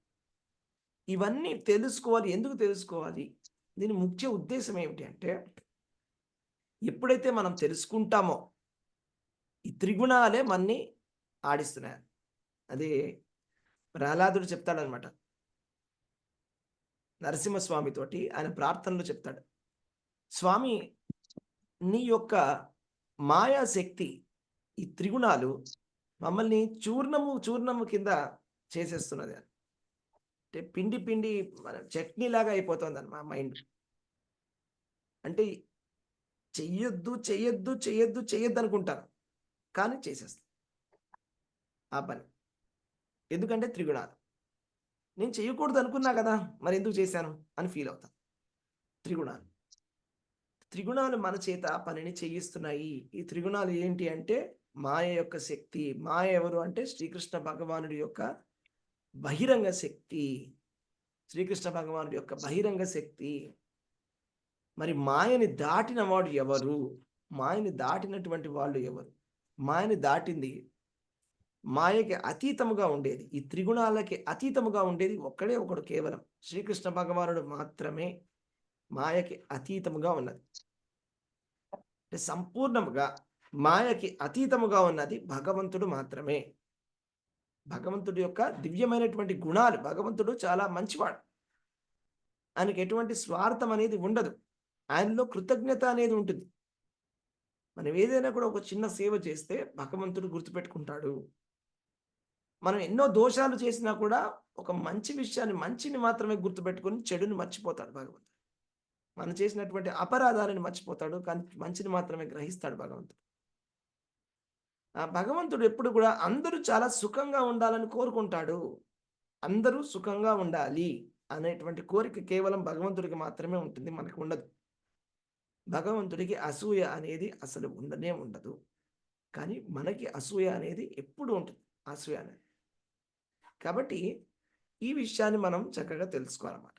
ఇవన్నీ తెలుసుకోవాలి. ఎందుకు తెలుసుకోవాలి? దీని ముఖ్య ఉద్దేశం ఏమిటి అంటే, ఎప్పుడైతే మనం తెలుసుకుంటామో ఈ త్రిగుణాలే మన్ని ఆడిస్తున్నాయి. అది ప్రహ్లాదుడు చెప్తాడనమాట నరసింహస్వామితోటి. ఆయన ప్రార్థనలో చెప్తాడు, స్వామి నీ యొక్క మాయాశక్తి, ఈ త్రిగుణాలు మమ్మల్ని చూర్ణము కింద చేసేస్తున్నది. అంటే పిండి మన చట్నీ లాగా అయిపోతుంది అని మా మైండ్. అంటే చెయ్యొద్దు అనుకుంటాను, కానీ చేసేస్తాను ఆ పని. ఎందుకంటే త్రిగుణాలు. నేను చేయకూడదు అనుకున్నా కదా, మరి ఎందుకు చేశాను అని ఫీల్ అవుతాను. త్రిగుణాలు మన చేత ఆ పనిని చేయిస్తున్నాయి. ఈ త్రిగుణాలు ఏంటి అంటే మాయ యొక్క శక్తి. మాయ ఎవరు అంటే శ్రీకృష్ణ భగవానుడి యొక్క బహిరంగ శక్తి. శ్రీకృష్ణ భగవానుడి యొక్క బహిరంగ శక్తి. మరి మాయని దాటిన వాడు ఎవరు? మాయని దాటినటువంటి వాళ్ళు ఎవరు? మాయని దాటింది, మాయకి అతీతముగా ఉండేది, ఈ త్రిగుణాలకి అతీతముగా ఉండేది ఒక్కడే ఒకడు, కేవలం శ్రీకృష్ణ భగవానుడు మాత్రమే మాయకి అతీతముగా ఉన్నది. అంటే సంపూర్ణముగా మాయకి అతీతముగా ఉన్నది భగవంతుడు మాత్రమే. భగవంతుడి యొక్క దివ్యమైనటువంటి గుణాలు. భగవంతుడు చాలా మంచివాడు. ఆయనకి ఎటువంటి స్వార్థం అనేది ఉండదు. ఆయనలో కృతజ్ఞత అనేది ఉంటుంది. మనం ఏదైనా కూడా ఒక చిన్న సేవ చేస్తే భగవంతుడు గుర్తుపెట్టుకుంటాడు. మనం ఎన్నో దోషాలు చేసినా కూడా ఒక మంచి విషయాన్ని, మంచిని మాత్రమే గుర్తుపెట్టుకుని చెడుని మర్చిపోతాడు భగవంతుడు. మనం చేసినటువంటి అపరాధాలను మర్చిపోతాడు, కానీ మంచిని మాత్రమే గ్రహిస్తాడు భగవంతుడు. ఆ భగవంతుడు ఎప్పుడు కూడా అందరూ చాలా సుఖంగా ఉండాలని కోరుకుంటాడు. అందరూ సుఖంగా ఉండాలి అనేటువంటి కోరిక కేవలం భగవంతుడికి మాత్రమే ఉంటుంది, మనకు ఉండదు. భగవంతుడికి అసూయ అనేది అసలు ఉండనే ఉండదు. కానీ మనకి అసూయ అనేది ఎప్పుడు ఉంటుంది, అసూయ అనేది. కాబట్టి ఈ విషయాన్ని మనం చక్కగా తెలుసుకోవాలన్నమాట.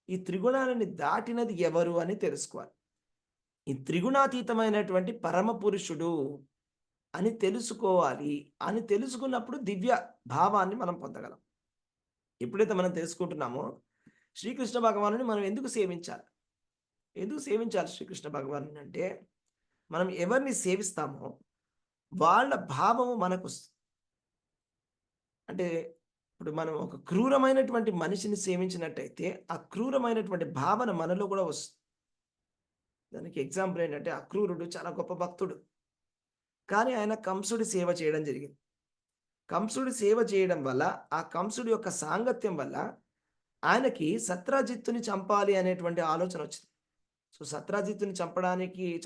ఈ త్రిగుణాలని దాటినది ఎవరు అని తెలుసుకోవాలి. ఈ త్రిగుణాతీతమైనటువంటి పరమ పురుషుడు అని తెలుసుకోవాలి. అని తెలుసుకున్నప్పుడు దివ్య భావాన్ని మనం పొందగలం. ఎప్పుడైతే మనం తెలుసుకుంటున్నామో శ్రీకృష్ణ భగవానుని మనం ఎందుకు సేవించాలి? శ్రీకృష్ణ భగవాను అంటే మనం ఎవరిని సేవిస్తామో వాళ్ళ భావము మనకు వస్తుంది. అంటే ఇప్పుడు మనం ఒక క్రూరమైనటువంటి మనిషిని సేవించినట్టయితే ఆ క్రూరమైనటువంటి భావన మనలో కూడా వస్తుంది. దానికి ఎగ్జాంపుల్ ఏంటంటే, అక్రూరుడు చాలా గొప్ప భక్తుడు, కానీ ఆయన కంసుడి సేవ చేయడం జరిగింది. కంసుడి సేవ చేయడం వల్ల, ఆ కంసుడి యొక్క సాంగత్యం వల్ల ఆయనకి సత్రాజిత్తుని చంపాలి అనేటువంటి ఆలోచన వచ్చింది. సో సత్రాజిత్తుని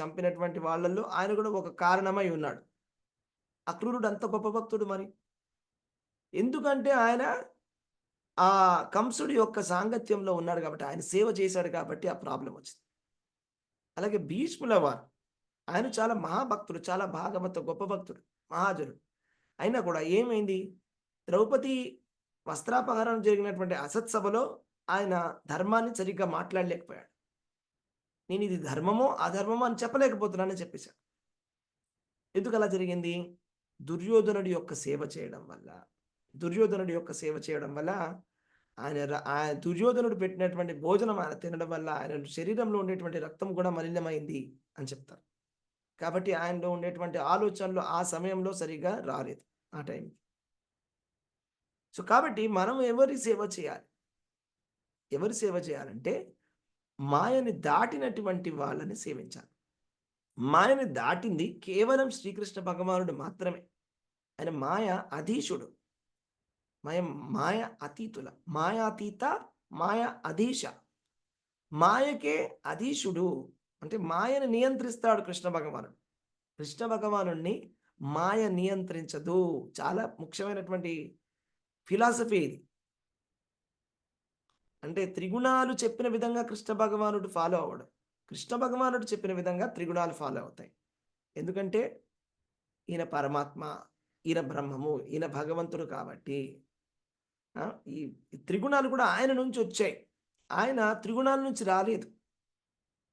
చంపినటువంటి వాళ్ళల్లో ఆయన కూడా ఒక కారణమై ఉన్నాడు. అక్రూరుడు అంత గొప్ప భక్తుడు మరి. ఎందుకంటే ఆయన ఆ కంసుడి యొక్క సాంగత్యంలో ఉన్నాడు కాబట్టి, ఆయన సేవ చేశాడు కాబట్టి ఆ ప్రాబ్లం వచ్చింది. అలాగే భీష్ముల వారు, ఆయన చాలా మహాభక్తుడు, చాలా భాగవత గొప్ప భక్తుడు, మహాజనుడు. అయినా కూడా ఏమైంది, ద్రౌపది వస్త్రాపహరణ జరిగినటువంటి అసత్సభలో ఆయన ధర్మాన్ని సరిగ్గా మాట్లాడలేకపోయాడు. నేను ఇది ధర్మమో అధర్మమో అని చెప్పలేకపోతున్నానని చెప్పేశాడు. ఎందుకు అలా జరిగింది? దుర్యోధనుడి యొక్క సేవ చేయడం వల్ల. దుర్యోధనుడి యొక్క సేవ చేయడం వల్ల ఆయన దుర్యోధనుడు పెట్టినటువంటి భోజనం ఆయన తినడం వల్ల ఆయన శరీరంలో ఉండేటువంటి రక్తం కూడా మలినమైంది అని చెప్తారు. కాబట్టి ఆయనలో ఉండేటువంటి ఆలోచనలు ఆ సమయంలో సరిగా రాలేదు ఆ టైంకి. సో కాబట్టి మనం ఎవరి సేవ చేయాలి? ఎవరి సేవ చేయాలంటే మాయని దాటినటువంటి వాళ్ళని సేవించాలి. మాయని దాటింది కేవలం శ్రీకృష్ణ భగవానుడు మాత్రమే. ఆయన మాయ అధీశుడు, మాయ అతీతుల, మాయాతీత, మాయ అధీశ. మాయకే అధీశుడు అంటే మాయను నియంత్రిస్తాడు కృష్ణ భగవానుడు. కృష్ణ భగవానుడిని మాయ నియంత్రించదు. చాలా ముఖ్యమైనటువంటి ఫిలాసఫీ ఇది. అంటే త్రిగుణాలు చెప్పిన విధంగా కృష్ణ భగవానుడు ఫాలో అవ్వడు. కృష్ణ భగవానుడు చెప్పిన విధంగా త్రిగుణాలు ఫాలో అవుతాయి. ఎందుకంటే ఈయన పరమాత్మ, ఈయన బ్రహ్మము, ఈయన భగవంతుడు కాబట్టి ఈ త్రిగుణాలు కూడా ఆయన నుంచి వచ్చాయి. ఆయన త్రిగుణాల నుంచి రాలేదు.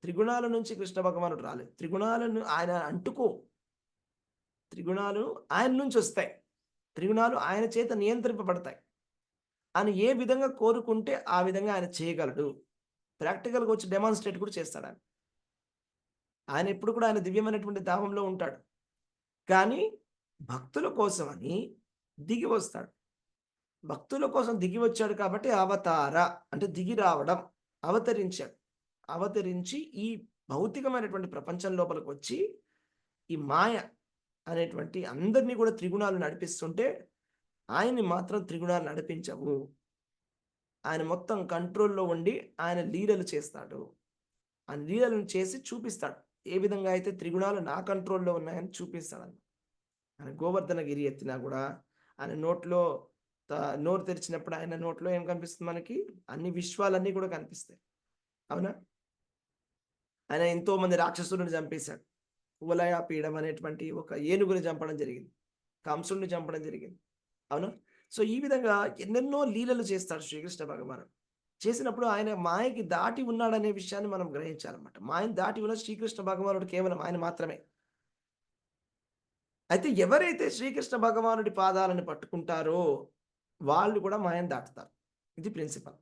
త్రిగుణాల నుంచి కృష్ణ భగవానుడు రాలేదు. త్రిగుణాలను ఆయన అంటుకో, త్రిగుణాలు ఆయన నుంచి వస్తాయి. త్రిగుణాలు ఆయన చేత నియంత్రింపబడతాయి. ఆయన ఏ విధంగా కోరుకుంటే ఆ విధంగా ఆయన చేయగలడు. ప్రాక్టికల్గా వచ్చి డెమాన్స్ట్రేట్ కూడా చేస్తాడు ఆయన. ఆయన ఎప్పుడు కూడా ఆయన దివ్యమైనటువంటి దాహంలో ఉంటాడు. కానీ భక్తుల కోసమని దిగి వస్తాడు. భక్తుల కోసం దిగి వచ్చాడు కాబట్టి అవతార అంటే దిగి రావడం, అవతరించాడు. అవతరించి ఈ భౌతికమైనటువంటి ప్రపంచం లోపలికి వచ్చి ఈ మాయ అనేటువంటి అందరినీ కూడా త్రిగుణాలు నడిపిస్తుంటే ఆయన్ని మాత్రం త్రిగుణాలు నడిపించవు. ఆయన మొత్తం కంట్రోల్లో ఉండి ఆయన లీలలు చేస్తాడు. ఆయన లీలలను చేసి చూపిస్తాడు. ఏ విధంగా అయితే త్రిగుణాలు నా కంట్రోల్లో ఉన్నాయని చూపిస్తాడు. ఆయన గోవర్ధనగిరి ఎత్తినా కూడా ఆయన నోట్లో నోరు తెరిచినప్పుడు ఆయన నోట్లో ఏం కనిపిస్తుంది? మనకి అన్ని విశ్వాలన్నీ కూడా కనిపిస్తాయి. అవునా? ఆయన ఎంతో మంది రాక్షసులను చంపేశాడు. ఉలయాపీడం అనేటువంటి ఒక ఏనుగుని చంపడం జరిగింది. కంసుడిని చంపడం జరిగింది. అవునా? సో ఈ విధంగా ఎన్నెన్నో లీలలు చేస్తాడు శ్రీకృష్ణ భగవానుడు. చేసినప్పుడు ఆయన మాయకి దాటి ఉన్నాడనే విషయాన్ని మనం గ్రహించాలన్నమాట. మాయని దాటి ఉన్న శ్రీకృష్ణ భగవానుడు కేవలం ఆయన మాత్రమే. అయితే ఎవరైతే శ్రీకృష్ణ భగవానుడి పాదాలను పట్టుకుంటారో వాళ్ళు కూడా మాయను దాటుతారు. ఇది ప్రిన్సిపల్.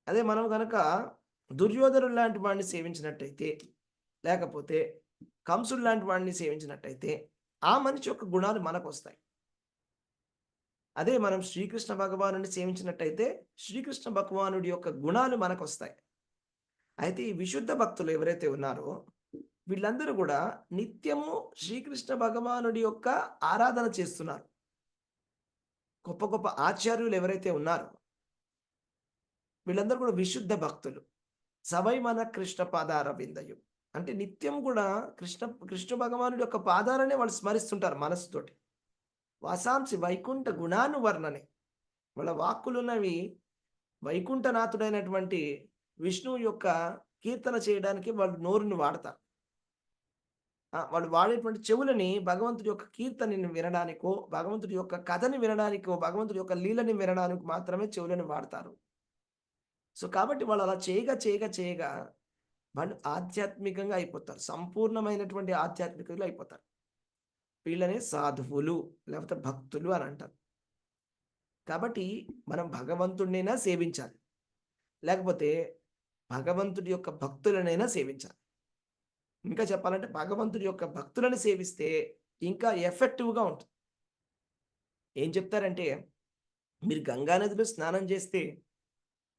అదే మనం కనుక దుర్యోధనుడు లాంటి వాడిని సేవించినట్టయితే, లేకపోతే కంసుడు లాంటి వాడిని సేవించినట్టయితే ఆ మనిషి యొక్క గుణాలు మనకు వస్తాయి. అదే మనం శ్రీకృష్ణ భగవానుడిని సేవించినట్టయితే శ్రీకృష్ణ భగవానుడి యొక్క గుణాలు మనకు వస్తాయి. అయితే ఈ విశుద్ధ భక్తులు ఎవరైతే ఉన్నారో వీళ్ళందరూ కూడా నిత్యము శ్రీకృష్ణ భగవానుడి యొక్క ఆరాధన చేస్తున్నారు. గొప్ప గొప్ప ఆచార్యులు ఎవరైతే ఉన్నారో వీళ్ళందరూ కూడా విశుద్ధ భక్తులు. సవై మన కృష్ణ పాదార విందయు అంటే నిత్యం కూడా కృష్ణ భగవానుడి యొక్క పాదాలనే వాళ్ళు స్మరిస్తుంటారు మనస్సుతోటి. వాసాంసి వైకుంఠ గుణాను వర్ణనే, వాళ్ళ వాక్కులున్నవి వైకుంఠనాథుడైనటువంటి విష్ణువు యొక్క కీర్తన చేయడానికి వాళ్ళు నోరుని వాడతారు. వాళ్ళు వాడేటువంటి చెవులని భగవంతుడి యొక్క కీర్తనని వినడానికో, భగవంతుడి యొక్క కథని వినడానికో, భగవంతుడి యొక్క లీలని వినడానికి మాత్రమే చెవులని వాడతారు. సో కాబట్టి వాళ్ళు అలా చేయగా వాళ్ళు ఆధ్యాత్మికంగా అయిపోతారు. సంపూర్ణమైనటువంటి ఆధ్యాత్మికతలు అయిపోతారు. వీళ్ళనే సాధువులు లేకపోతే భక్తులు అని అంటారు. కాబట్టి మనం భగవంతుడినైనా సేవించాలి, లేకపోతే భగవంతుడి యొక్క భక్తులనైనా సేవించాలి. ఇంకా చెప్పాలంటే భగవంతుడి యొక్క భక్తులను సేవిస్తే ఇంకా ఎఫెక్టివ్గా ఉంటుంది. ఏం చెప్తారంటే మీరు గంగానదిలో స్నానం చేస్తే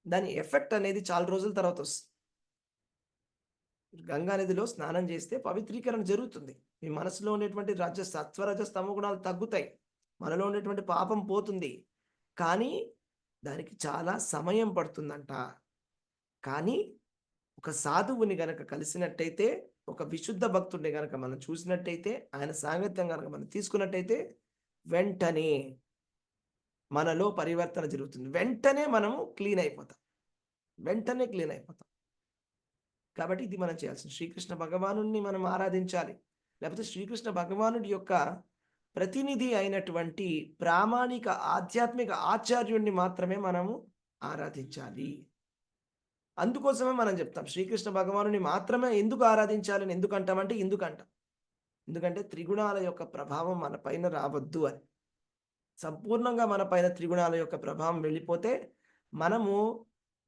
దాని ఎఫెక్ట్ అనేది చాలా రోజుల తర్వాత వస్తుంది. గంగానదిలో స్నానం చేస్తే పవిత్రీకరణ జరుగుతుంది. మీ మనసులో ఉండేటువంటి సత్వరజ స్తమ గుణాలు తగ్గుతాయి, మనలో ఉండేటువంటి పాపం పోతుంది. కానీ దానికి చాలా సమయం పడుతుందంట. కానీ ఒక సాధువుని గనక కలిసినట్టయితే ఒక విశుద్ధ భక్తుడిని కనుక మనం చూసినట్టయితే, ఆయన సాంగత్యం కనుక మనం తీసుకున్నట్టయితే వెంటనే మనలో పరివర్తన జరుగుతుంది. వెంటనే మనము క్లీన్ అయిపోతాం. వెంటనే క్లీన్ అయిపోతాం. కాబట్టి ఇది మనం చేయాల్సింది. శ్రీకృష్ణ భగవానుడిని మనం ఆరాధించాలి. లేకపోతే శ్రీకృష్ణ భగవానుడి యొక్క ప్రతినిధి అయినటువంటి ప్రామాణిక ఆధ్యాత్మిక ఆచార్యుడిని మాత్రమే మనము ఆరాధించాలి. అందుకోసమే మనం చెప్తాం శ్రీకృష్ణ భగవానుని మాత్రమే ఎందుకు ఆరాధించాలని ఎందుకంటామంటే ఎందుకంటే త్రిగుణాల యొక్క ప్రభావం మన పైన రావద్దు అని. సంపూర్ణంగా మన పైన త్రిగుణాల యొక్క ప్రభావం వెళ్ళిపోతే మనము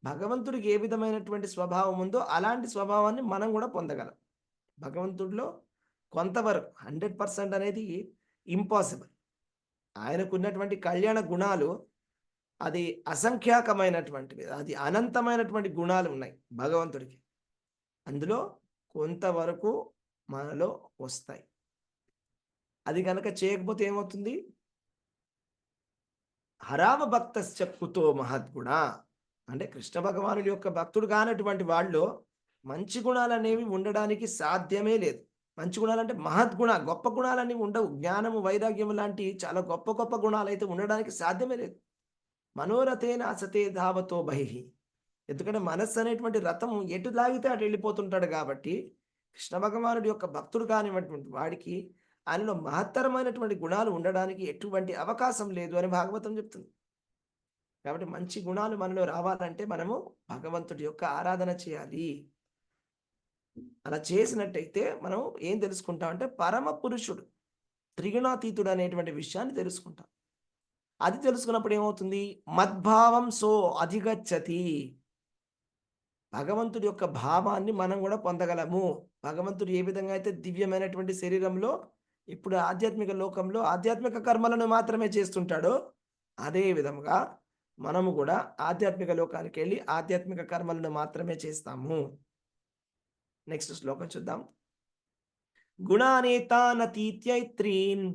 భగవంతుడికి ఏ విధమైనటువంటి స్వభావం ఉందో అలాంటి స్వభావాన్ని మనం కూడా పొందగలం. భగవంతుడిలో కొంతవరకు 100% అనేది ఇంపాసిబుల్. ఆయనకు ఉన్నటువంటి కళ్యాణ గుణాలు అది అసంఖ్యాకమైనటువంటివి, అది అనంతమైనటువంటి గుణాలు ఉన్నాయి భగవంతుడికి. అందులో కొంతవరకు మనలో వస్తాయి. అది కనుక చేయకపోతే ఏమవుతుంది? హరామ భక్తశ్చ కుతో మహద్గుణ, అంటే కృష్ణ భగవానుడి యొక్క భక్తుడు కానటువంటి వాళ్ళు మంచి గుణాలు అనేవి ఉండడానికి సాధ్యమే లేదు. మంచి గుణాలు అంటే మహద్గుణ, గొప్ప గుణాలన్నీ ఉండవు. జ్ఞానము, వైరాగ్యం లాంటి చాలా గొప్ప గొప్ప గుణాలు అయితే ఉండడానికి సాధ్యమే లేదు. మనోరథేన అసతే ధావతో బహిః, ఎందుకంటే మనస్సు అనేటువంటి రథం ఎటు లాగితే అటు వెళ్ళిపోతుంటాడు. కాబట్టి కృష్ణ భగవానుడి యొక్క భక్తుడు కానిటువంటి వాడికి ఆయనలో మహత్తరమైనటువంటి గుణాలు ఉండడానికి ఎటువంటి అవకాశం లేదు అని భాగవతం చెప్తుంది. కాబట్టి మంచి గుణాలు మనలో రావాలంటే మనము భగవంతుడి యొక్క ఆరాధన చేయాలి. అలా చేసినట్టయితే మనం ఏం తెలుసుకుంటామంటే పరమ పురుషుడు, త్రిగుణాతీతుడు అనేటువంటి విషయాన్ని తెలుసుకుంటాం. అది తెలుసుకున్నప్పుడు ఏమవుతుంది? మద్భావం సో అధిగచ్చతి, భగవంతుడి యొక్క భావాన్ని మనం కూడా పొందగలము. భగవంతుడు ఏ విధంగా అయితే దివ్యమైనటువంటి శరీరంలో ఇప్పుడు ఆధ్యాత్మిక లోకంలో ఆధ్యాత్మిక కర్మలను మాత్రమే చేస్తుంటాడో అదే విధంగా మనము కూడా ఆధ్యాత్మిక లోకానికి వెళ్ళి ఆధ్యాత్మిక కర్మలను మాత్రమే చేస్తాము. నెక్స్ట్ శ్లోకం చూద్దాం. గుణానేతానతీత్యైత్రీన్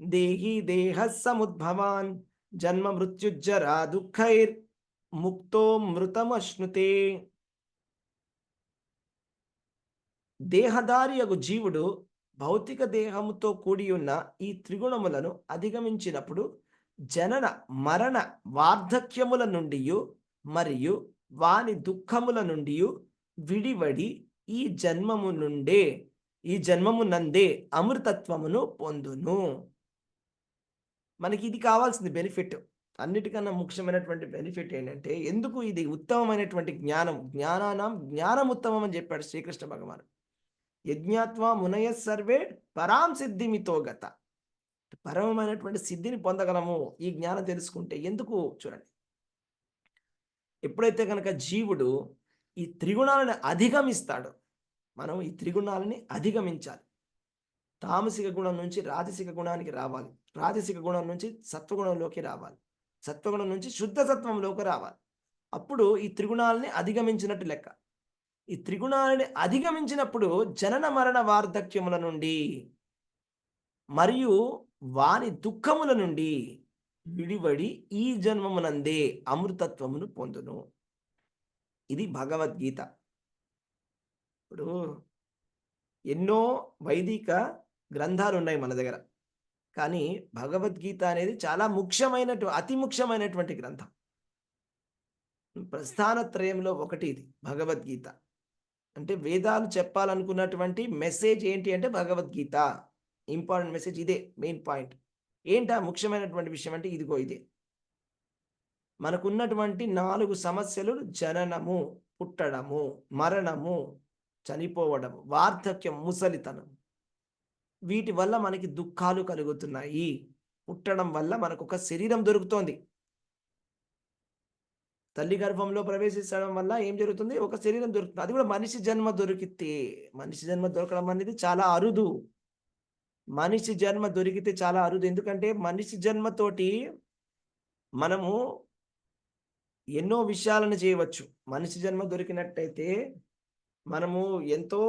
దేహి దేహ సముద్భవాన్ జన్మ మృత్యుజ్జరా దుఃఖైర్ ముక్తో మృతమశ్నుతే. దేహదారియగు జీవుడు భౌతిక దేహముతో కూడి ఉన్న ఈ త్రిగుణములను అధిగమించినప్పుడు జనన మరణ వార్ధక్యముల నుండి మరియు వాని దుఃఖముల నుండి విడివడి ఈ జన్మమునందే అమృతత్వమును పొందును. మనకి ఇది కావాల్సింది బెనిఫిట్. అన్నిటికన్నా ముఖ్యమైనటువంటి బెనిఫిట్ ఏంటంటే, ఎందుకు ఇది ఉత్తమమైనటువంటి జ్ఞానం, జ్ఞానం ఉత్తమం అని చెప్పాడు శ్రీకృష్ణ భగవానుడు. యజ్ఞాత్వా మునయ సర్వే పరాం సిద్ధిమితో గత, పరమమైనటువంటి సిద్ధిని పొందగలము ఈ జ్ఞానం తెలుసుకుంటే. ఎందుకు చూడండి, ఎప్పుడైతే కనుక జీవుడు ఈ త్రిగుణాలను అధిగమిస్తాడో, మనం ఈ త్రిగుణాలని అధిగమించాలి. తామసిక గుణం నుంచి రాజసిక గుణానికి రావాలి, రాజసిక గుణం నుంచి సత్వగుణంలోకి రావాలి, సత్వగుణం నుంచి శుద్ధ సత్వంలోకి రావాలి. అప్పుడు ఈ త్రిగుణాలని అధిగమించినట్టు లెక్క. ఈ త్రిగుణాలని అధిగమించినప్పుడు జనన మరణ వార్ధక్యముల నుండి మరియు వాని దుఃఖముల నుండి విడివడి ఈ జన్మమునందే అమృతత్వమును పొందును. ఇది భగవద్గీత. ఇప్పుడు ఎన్నో వైదిక గ్రంథాలు ఉన్నాయి మన దగ్గర, కానీ భగవద్గీత అనేది చాలా అతి ముఖ్యమైనటువంటి గ్రంథం. ప్రస్థానత్రయంలో ఒకటి ఇది భగవద్గీత. అంటే వేదాలు చెప్పాలనుకున్నటువంటి మెసేజ్ ఏంటి అంటే భగవద్గీత. ఇంపార్టెంట్ మెసేజ్ ఇదే, మెయిన్ పాయింట్. ఏంటా ముఖ్యమైనటువంటి విషయం అంటే ఇదిగో ఇదే. మనకున్నటువంటి 4 సమస్యలు: జననము, పుట్టడము, మరణము, చనిపోవడం, వార్ధక్యం, ముసలితనం. వీటి వల్ల మనకి దుఃఖాలు కలుగుతున్నాయి. పుట్టడం వల్ల మనకు ఒక శరీరం దొరుకుతోంది. తల్లి గర్భంలో ప్రవేశించడం వల్ల ఏం జరుగుతుంది? ఒక శరీరం దొరుకుతుంది. అది కూడా మనిషి జన్మ దొరికితే. మనిషి జన్మ దొరకడం అనేది చాలా అరుదు. మనిషి జన్మ దొరికితే చాలా అరుదు. ఎందుకంటే మనిషి జన్మతోటి మనము ఎన్నో విషయాలను చేయవచ్చు. మనిషి జన్మ దొరికినట్టయితే మనము ఎంతో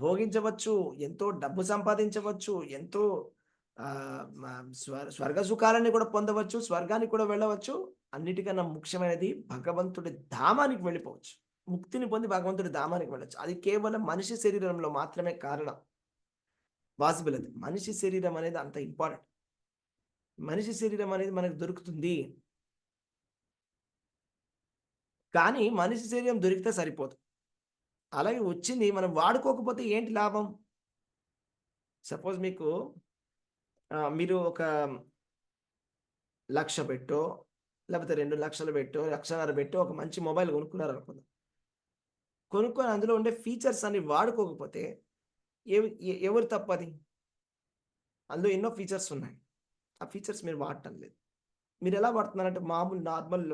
భోగించవచ్చు, ఎంతో డబ్బు సంపాదించవచ్చు, ఎంతో స్వర్గ సుఖాలని కూడా పొందవచ్చు, స్వర్గానికి కూడా వెళ్ళవచ్చు. అన్నిటికన్నా ముఖ్యమైనది భగవంతుడి ధామానికి వెళ్ళిపోవచ్చు. ముక్తిని పొంది భగవంతుడి ధామానికి వెళ్ళొచ్చు. అది కేవలం మనిషి శరీరంలో మాత్రమే కారణం పాసిబుల్. అది మనిషి శరీరం అనేది అంత ఇంపార్టెంట్. మనిషి శరీరం అనేది మనకు దొరుకుతుంది, కానీ మనిషి శరీరం దొరికితే సరిపోదు. అలాగే వచ్చింది మనం వాడుకోకపోతే ఏంటి లాభం? సపోజ్ మీకు మీరు ఒక 1,00,000 పెట్టో లేకపోతే 2 లక్షలు పెట్టో 1,50,000 పెట్టో ఒక మంచి మొబైల్ కొనుక్కున్నారు అనుకుందాం. కొనుక్కొని అందులో ఉండే ఫీచర్స్ అన్ని వాడుకోకపోతే ఎవరు తప్పది? అందులో ఎన్నో ఫీచర్స్ ఉన్నాయి, ఆ ఫీచర్స్ మీరు వాడటం లేదు. మీరు ఎలా వాడుతున్నారంటే మామూలు నార్మల్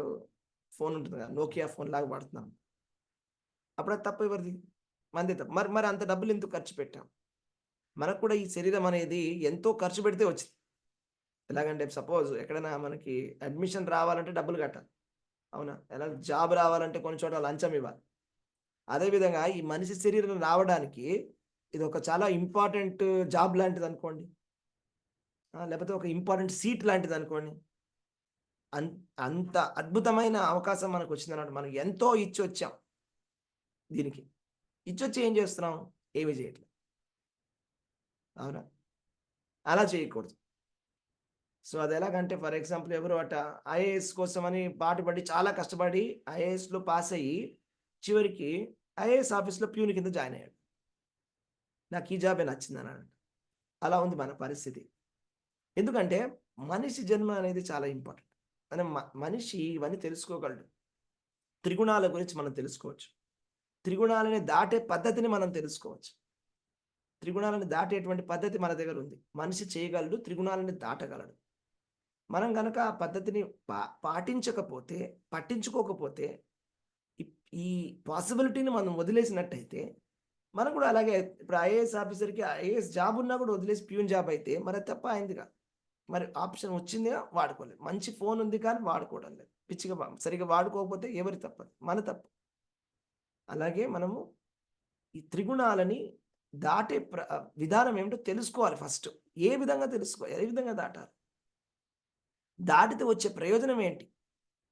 ఫోన్ ఉంటుంది కదా, నోకియా ఫోన్ లాగా వాడుతున్నాం. అప్పుడు అది తప్ప ఎవరిది? మందే తప్ప. మరి అంత డబ్బులు ఎందుకు ఖర్చు పెట్టాం? మనకు కూడా ఈ శరీరం అనేది ఎంతో ఖర్చు పెడితే వచ్చింది. ఎలాగంటే సపోజ్ ఎక్కడైనా మనకి అడ్మిషన్ రావాలంటే డబ్బులు కట్టాలి, అవునా? ఎలా జాబ్ రావాలంటే కొన్ని చోట్ల లంచం ఇవ్వాలి. అదేవిధంగా ఈ మనిషి శరీరం రావడానికి ఇది ఒక చాలా ఇంపార్టెంట్ జాబ్ లాంటిది అనుకోండి, లేకపోతే ఒక ఇంపార్టెంట్ సీట్ లాంటిది అనుకోండి. అంత అద్భుతమైన అవకాశం మనకు వచ్చిందన్నమాట. మనం ఎంతో ఇచ్చి వచ్చాం దీనికి. ఇచ్చొచ్చి ఏం చేస్తున్నాం? ఏమి చేయట్లేదు, అవునా? అలా చేయకూడదు. సో అది ఎలాగంటే ఫర్ ఎగ్జాంపుల్ ఎవరు అట ఐఏఎస్ కోసం అని పాటుపడి చాలా కష్టపడి ఐఏఎస్లో పాస్ అయ్యి చివరికి ఐఏఎస్ ఆఫీస్లో ప్యూన్ కింద జాయిన్ అయ్యాడు. నాకు ఈ జాబే నచ్చిందని అన్నాడు. అలా ఉంది మన పరిస్థితి. ఎందుకంటే మనిషి జన్మ అనేది చాలా ఇంపార్టెంట్. మనం మనిషి ఇవన్నీ తెలుసుకోగలడు. త్రిగుణాల గురించి మనం తెలుసుకోవచ్చు, త్రిగుణాలని దాటే పద్ధతిని మనం తెలుసుకోవచ్చు. త్రిగుణాలను దాటేటువంటి పద్ధతి మన దగ్గర ఉంది. మనిషి చేయగలడు, త్రిగుణాలని దాటగలడు. మనం కనుక ఆ పద్ధతిని పాటించకపోతే, పట్టించుకోకపోతే, ఈ పాసిబిలిటీని మనం వదిలేసినట్టయితే మనం కూడా అలాగే. ఇప్పుడు ఐఏఎస్ ఆఫీసర్కి ఐఏఎస్ జాబ్ ఉన్నా కూడా వదిలేసి ప్యూన్ జాబ్ అయితే మరి తప్ప అయిందిగా. మరి ఆప్షన్ వచ్చిందిగా, వాడుకోలేదు. మంచి ఫోన్ ఉంది కానీ వాడుకోవడం లేదు, పిచ్చిగా సరిగా వాడుకోకపోతే ఎవరి తప్పదు? మన తప్పు. అలాగే మనము ఈ త్రిగుణాలని దాటే విధానం ఏమిటో తెలుసుకోవాలి ఫస్ట్. ఏ విధంగా తెలుసుకోవాలి, ఏ విధంగా దాటాలి, దాటితే వచ్చే ప్రయోజనం ఏంటి?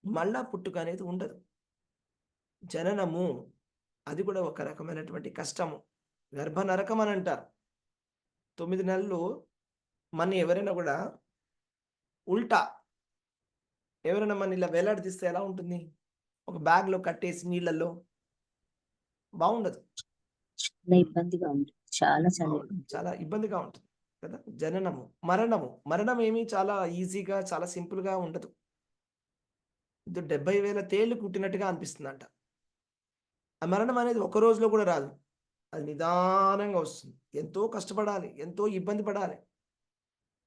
మళ్ళా పుట్టుక అనేది ఉండదు. జననము అది కూడా ఒక రకమైనటువంటి కష్టము, గర్భ నరకం అని అంటారు. 9 నెలలు మన ఎవరైనా కూడా ఉల్టా ఎవరైనా మన ఇలా వేలాడదీస్తే ఎలా ఉంటుంది? ఒక బ్యాగ్లో కట్టేసి నీళ్ళల్లో బాగుండదు, చాలా ఇబ్బందిగా ఉంటుంది. చాలా ఇబ్బందిగా ఉంటుంది కదా. జననము, మరణం ఏమీ చాలా ఈజీగా చాలా సింపుల్గా ఉండదు. ఇది 70,000 తేళ్లు కుట్టినట్టుగా అనిపిస్తుందంట. ఆ మరణం అనేది ఒక రోజులో కూడా రాదు, అది నిదానంగా వస్తుంది. ఎంతో కష్టపడాలి, ఎంతో ఇబ్బంది పడాలి,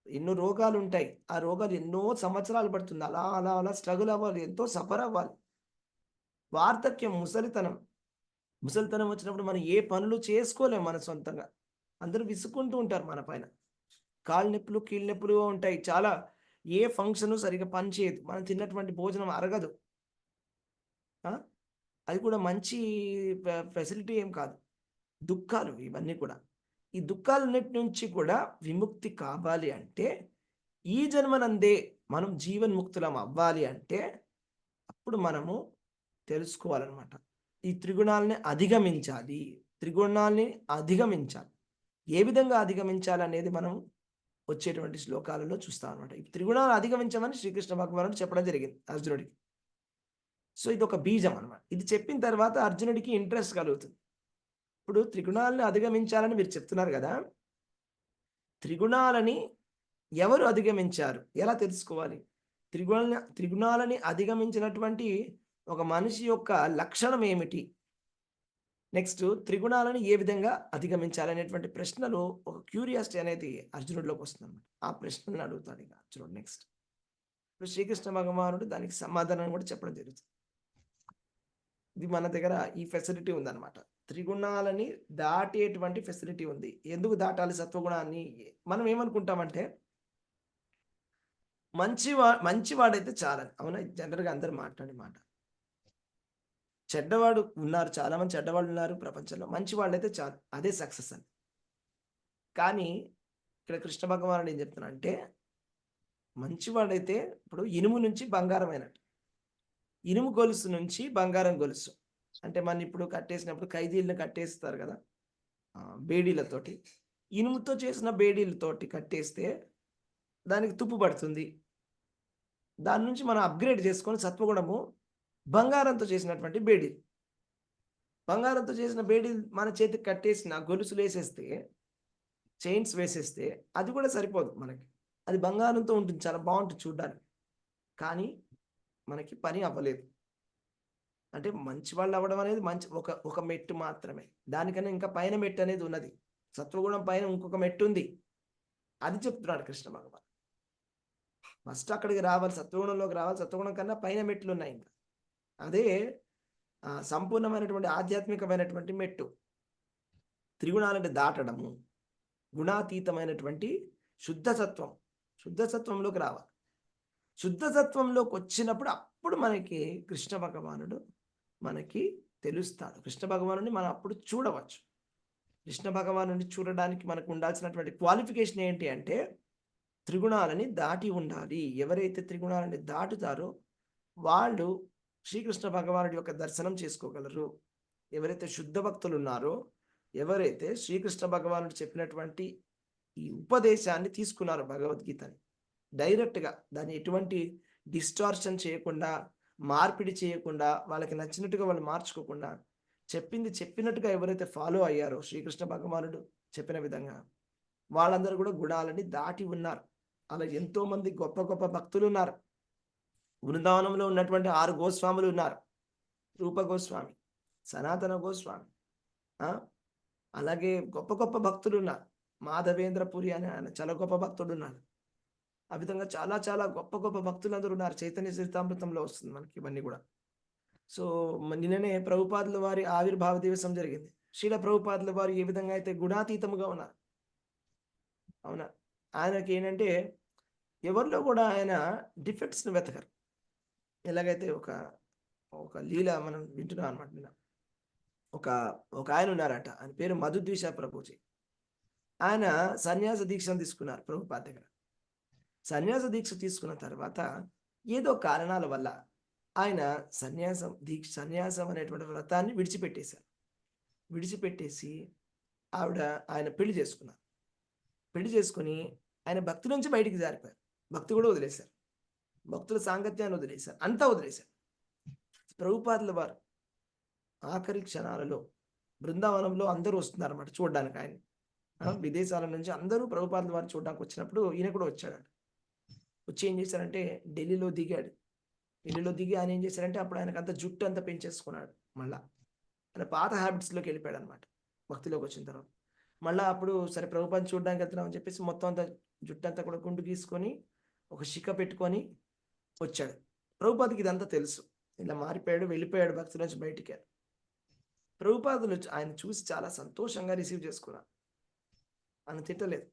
ఎన్నో రోగాలు ఉంటాయి. ఆ రోగాలు ఎన్నో సంవత్సరాలు పడుతుంది. అలా అలా అలా స్ట్రగుల్ అవ్వాలి, ఎంతో సఫర్ అవ్వాలి. వార్ధక్యం, ముసలితనం వచ్చినప్పుడు మనం ఏ పనులు చేసుకోలేము మన సొంతంగా. అందరూ విసుక్కుంటూ ఉంటారు మన పైన. కాళ్ళు నొప్పులు, కీళ్ళ నొప్పులు ఉంటాయి. చాలా ఏ ఫంక్షన్ సరిగా పని చేయదు, మనం తిన్నటువంటి భోజనం అరగదు. అది కూడా మంచి ఫెసిలిటీ ఏం కాదు. దుఃఖాలు ఇవన్నీ కూడా. ఈ దుఃఖాలన్నిటి నుంచి కూడా విముక్తి కావాలి అంటే, ఈ జన్మనందే మనం జీవన్ముక్తులం అవ్వాలి అంటే అప్పుడు మనము తెలుసుకోవాలన్నమాట. ఈ త్రిగుణాలని అధిగమించాలి. ఏ విధంగా అధిగమించాలి అనేది మనం వచ్చేటువంటి శ్లోకాలలో చూస్తాం అనమాట. ఈ త్రిగుణాలు అధిగమించమని శ్రీకృష్ణ భగవానుడు చెప్పడం జరిగింది అర్జునుడికి. సో ఇది ఒక బీజం అనమాట. ఇది చెప్పిన తర్వాత అర్జునుడికి ఇంట్రెస్ట్ కలుగుతుంది. ఇప్పుడు త్రిగుణాలని అధిగమించాలని మీరు చెప్తున్నారు కదా, త్రిగుణాలని ఎవరు అధిగమించారు, ఎలా తెలుసుకోవాలి? త్రిగుణాలని అధిగమించినటువంటి ఒక మనిషి యొక్క లక్షణం ఏమిటి? నెక్స్ట్ త్రిగుణాలను ఏ విధంగా అధిగమించాలనేటువంటి ప్రశ్నలు, ఒక క్యూరియాసిటీ అనేది అర్జునుడిలోకి వస్తుంది అన్నమాట. ఆ ప్రశ్నలను అడుగుతాడు ఇక అర్జునుడు. నెక్స్ట్ ఇప్పుడు శ్రీకృష్ణ భగవానుడు దానికి సమాధానం కూడా చెప్పడం జరుగుతుంది. ఇది మన దగ్గర ఈ ఫెసిలిటీ ఉందన్నమాట. త్రిగుణాలని దాటేటువంటి ఫెసిలిటీ ఉంది. ఎందుకు దాటాలి సత్వగుణాన్ని? మనం ఏమనుకుంటామంటే మంచివాడైతే చాలని, అవునా? జనరల్గా అందరూ మాట్లాడే మాట. చెడ్డవాడు ఉన్నారు, చాలా మంది చెడ్డవాళ్ళు ఉన్నారు ప్రపంచంలో, మంచి వాళ్ళైతే చాలు, అదే సక్సెస్ అని. కానీ ఇక్కడ కృష్ణ భగవానుడు ఏం చెప్తున్నా అంటే, మంచివాడైతే ఇప్పుడు ఇనుము నుంచి బంగారం అయినట్టు, ఇనుము గొలుసు నుంచి బంగారం గొలుసు, అంటే మన ఇప్పుడు కట్టేసినప్పుడు ఖైదీలను కట్టేస్తారు కదా, బేడీలతోటి. ఇనుముతో చేసిన బేడీలతోటి కట్టేస్తే దానికి తుప్పు పడుతుంది. దాని నుంచి మనం అప్గ్రేడ్ చేసుకొని సత్వగుణము బంగారంతో చేసినటువంటి బేడీలు. బంగారంతో చేసిన బేడీలు మన చేతికి కట్టేసిన గొలుసులు వేసేస్తే, చైన్స్ వేసేస్తే అది కూడా సరిపోదు మనకి. అది బంగారంతో ఉంటుంది, చాలా బాగుంటుంది చూడడానికి. కానీ మనకి పని అవ్వలేదు. అంటే మంచి వాళ్ళు అవ్వడం అనేది మంచి ఒక మెట్టు మాత్రమే. దానికన్నా ఇంకా పైన మెట్టు అనేది ఉన్నది. సత్వగుణం పైన ఇంకొక మెట్టు ఉంది. అది చెప్తున్నాడు కృష్ణ భగవాన్. ఫస్ట్ అక్కడికి రావాలి, సత్వగుణంలోకి రావాలి. సత్వగుణం కన్నా పైన మెట్లు ఉన్నాయి ఇంకా. అదే సంపూర్ణమైనటువంటి ఆధ్యాత్మికమైనటువంటి మెట్టు. త్రిగుణాలని దాటడము, గుణాతీతమైనటువంటి శుద్ధసత్వం. శుద్ధసత్వంలోకి రావాలి. శుద్ధసత్వంలోకి వచ్చినప్పుడు అప్పుడు మనకి కృష్ణ భగవానుడు మనకి తెలుస్తాడు. కృష్ణ భగవానుడిని మనం అప్పుడు చూడవచ్చు. కృష్ణ భగవానుడిని చూడడానికి మనకు ఉండాల్సినటువంటి క్వాలిఫికేషన్ ఏంటి అంటే త్రిగుణాలని దాటి ఉండాలి. ఎవరైతే త్రిగుణాలని దాటుతారో వాళ్ళు శ్రీకృష్ణ భగవానుడి యొక్క దర్శనం చేసుకోగలరు. ఎవరైతే శుద్ధ భక్తులు ఉన్నారో, ఎవరైతే శ్రీకృష్ణ భగవానుడు చెప్పినటువంటి ఈ ఉపదేశాన్ని తీసుకున్నారో, భగవద్గీతని డైరెక్ట్గా, దాన్ని ఎటువంటి డిస్టార్షన్ చేయకుండా, మార్పిడి చేయకుండా, వాళ్ళకి నచ్చినట్టుగా వాళ్ళు మార్చుకోకుండా చెప్పింది చెప్పినట్టుగా ఎవరైతే ఫాలో అయ్యారో శ్రీకృష్ణ భగవానుడు చెప్పిన విధంగా, వాళ్ళందరూ కూడా గుణాలని దాటి ఉన్నారు. అలా ఎంతో మంది గొప్ప గొప్ప భక్తులు ఉన్నారు. బృందావనంలో ఉన్నటువంటి 6 గోస్వాములు ఉన్నారు. రూప గోస్వామి, సనాతన గోస్వామి, అలాగే గొప్ప గొప్ప భక్తులు ఉన్నారు. మాధవేంద్ర పురి అని ఆయన చాలా గొప్ప భక్తుడు ఉన్నాడు. ఆ విధంగా చాలా చాలా గొప్ప గొప్ప భక్తులు అందరూ ఉన్నారు. చైతన్య చరితామృతంలో వస్తుంది మనకి ఇవన్నీ కూడా. సో నిన్ననే ప్రభుపాదుల వారి ఆవిర్భావ దివసం జరిగింది. శ్రీల ప్రభుపాదుల వారు ఏ విధంగా అయితే గుణాతీతముగా ఉన్నారు, అవునా, ఆయనకి ఏంటంటే ఎవరిలో కూడా ఆయన డిఫెక్ట్స్ని వెతకరు. ఎలాగైతే ఒక లీల మనం వింటున్నాం అనమాట. నిన్న ఒక ఆయన ఉన్నారట, ఆయన పేరు మధుద్విష ప్రభుజీ. ఆయన సన్యాస దీక్షను తీసుకున్నారు ప్రభుపాద దగ్గర. సన్యాస దీక్ష తీసుకున్న తర్వాత ఏదో కారణాల వల్ల ఆయన సన్యాసం అనేటువంటి వ్రతాన్ని విడిచిపెట్టేశారు. విడిచిపెట్టేసి ఆయన పెళ్లి చేసుకున్నారు. పెళ్లి చేసుకుని ఆయన భక్తి నుంచి బయటికి జారిపోయారు. భక్తి కూడా వదిలేశారు, భక్తుల సాంగత్యాన్ని వదిలేశారు, అంతా వదిలేశారు. ప్రభుపాదుల వారు ఆఖరి క్షణాలలో బృందావనంలో అందరూ వస్తున్నారు అన్నమాట చూడడానికి. ఆయన విదేశాల నుంచి అందరూ ప్రభుపాదుల వారు చూడడానికి వచ్చినప్పుడు ఈయన కూడా వచ్చాడు. వచ్చి ఏం చేశారంటే ఢిల్లీలో దిగాడు. ఢిల్లీలో దిగి ఆయన ఏం చేశారంటే అప్పుడు ఆయనకు అంత జుట్టు అంతా పెంచేసుకున్నాడు. మళ్ళీ ఆయన పాత హ్యాబిట్స్లోకి వెళ్ళిపోయాడు అనమాట. భక్తిలోకి వచ్చిన తర్వాత మళ్ళీ అప్పుడు సరే ప్రభుపాద్ చూడడానికి వెళ్తున్నాం అని చెప్పేసి మొత్తం అంతా జుట్టు అంతా కూడా గుండు గీసుకొని ఒక శిఖ పెట్టుకొని వచ్చాడు. ప్రభుపాద్కి ఇదంతా తెలుసు. ఇలా మారిపోయాడు, వెళ్ళిపోయాడు భక్తి నుంచి బయటికి. ప్రభుపాదులు ఆయన చూసి చాలా సంతోషంగా రిసీవ్ చేసుకున్నారు. ఆయన తిట్టలేదు,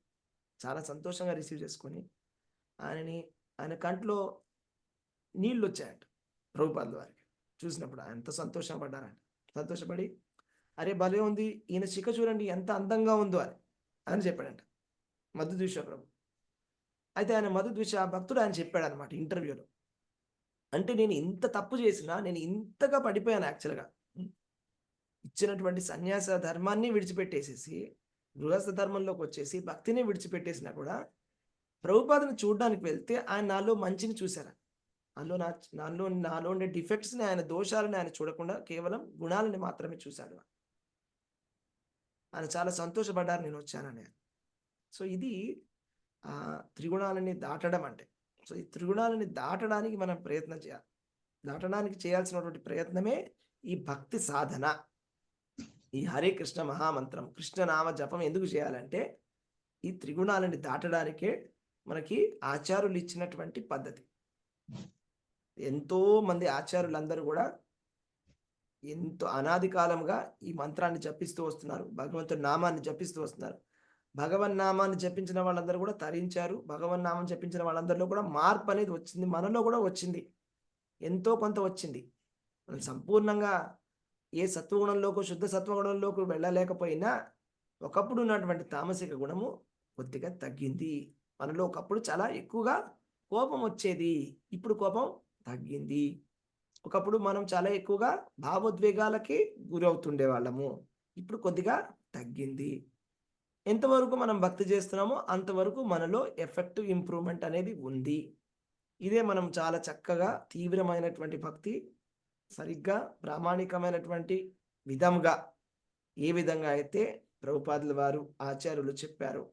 చాలా సంతోషంగా రిసీవ్ చేసుకొని ఆయన కంట్లో నీళ్ళు వచ్చాయంట ప్రభుపాదుల వారికి చూసినప్పుడు. ఆయన ఎంతో సంతోషపడ్డారంట. సంతోషపడి అరే భలే ఉంది, ఈయన శిఖ చూడండి ఎంత అందంగా ఉందో అని చెప్పాడంట మధుద్విష ప్రభు. అయితే ఆయన మధుద్విష భక్తుడు ఆయన చెప్పాడు అనమాట ఇంటర్వ్యూలో. అంటే నేను ఇంత తప్పు చేసినా, నేను ఇంతగా పడిపోయాను యాక్చువల్గా. ఇచ్చినటువంటి సన్యాస ధర్మాన్ని విడిచిపెట్టేసేసి గృహస్థ ధర్మంలోకి వచ్చేసి భక్తిని విడిచిపెట్టేసినా కూడా ప్రభుపాదను చూడడానికి వెళ్తే ఆయన నాలో మంచిని చూశారు. నాలో ఉండే డిఫెక్ట్స్ని, ఆయన దోషాలని ఆయన చూడకుండా కేవలం గుణాలని మాత్రమే చూశాడు. ఆయన చాలా సంతోషపడ్డారు నేను వచ్చానని. సో ఇది త్రిగుణాలని దాటడం అంటే. సో ఈ త్రిగుణాలని దాటడానికి మనం ప్రయత్నం చేయాలి. దాటడానికి చేయాల్సినటువంటి ప్రయత్నమే ఈ భక్తి సాధన. ఈ హరే కృష్ణ మహామంత్రం, కృష్ణనామ జపం ఎందుకు చేయాలంటే ఈ త్రిగుణాలని దాటడానికే మనకి ఆచార్యులు ఇచ్చినటువంటి పద్ధతి. ఎంతో మంది ఆచార్యులందరూ కూడా ఎంతో అనాది కాలంగా ఈ మంత్రాన్ని జపిస్తూ వస్తున్నారు, భగవంతుడి నామాన్ని జపిస్తూ వస్తున్నారు. భగవన్ నామాన్ని జపించిన వాళ్ళందరూ కూడా తరించారు. భగవన్ నామం జపించిన వాళ్ళందరిలో కూడా మార్పు అనేది వచ్చింది, మనలో కూడా వచ్చింది, ఎంతో కొంత వచ్చింది. మనం సంపూర్ణంగా ఏ సత్వగుణంలోకి, శుద్ధ సత్వగుణంలోకి వెళ్ళలేకపోయినా ఒకప్పుడు ఉన్నటువంటి తామసిక గుణము కొద్దిగా తగ్గింది. మనలో ఒకప్పుడు చాలా ఎక్కువగా కోపం వచ్చేది, ఇప్పుడు కోపం తగ్గింది. ఒకప్పుడు మనం చాలా ఎక్కువగా భావోద్వేగాలకి గురవుతుండే వాళ్ళము. ఇప్పుడు కొద్దిగా తగ్గింది. ఎంతవరకు మనం భక్తి చేస్తున్నామో అంతవరకు మనలో ఎఫెక్టివ్ ఇంప్రూవ్మెంట్ అనేది ఉంది. ఇదే మనం చాలా చక్కగా తీవ్రమైనటువంటి భక్తి సరిగ్గా ప్రామాణికమైనటువంటి విధంగా ఏ విధంగా అయితే ప్రభుపాదుల వారు ఆచార్యులు చెప్పారు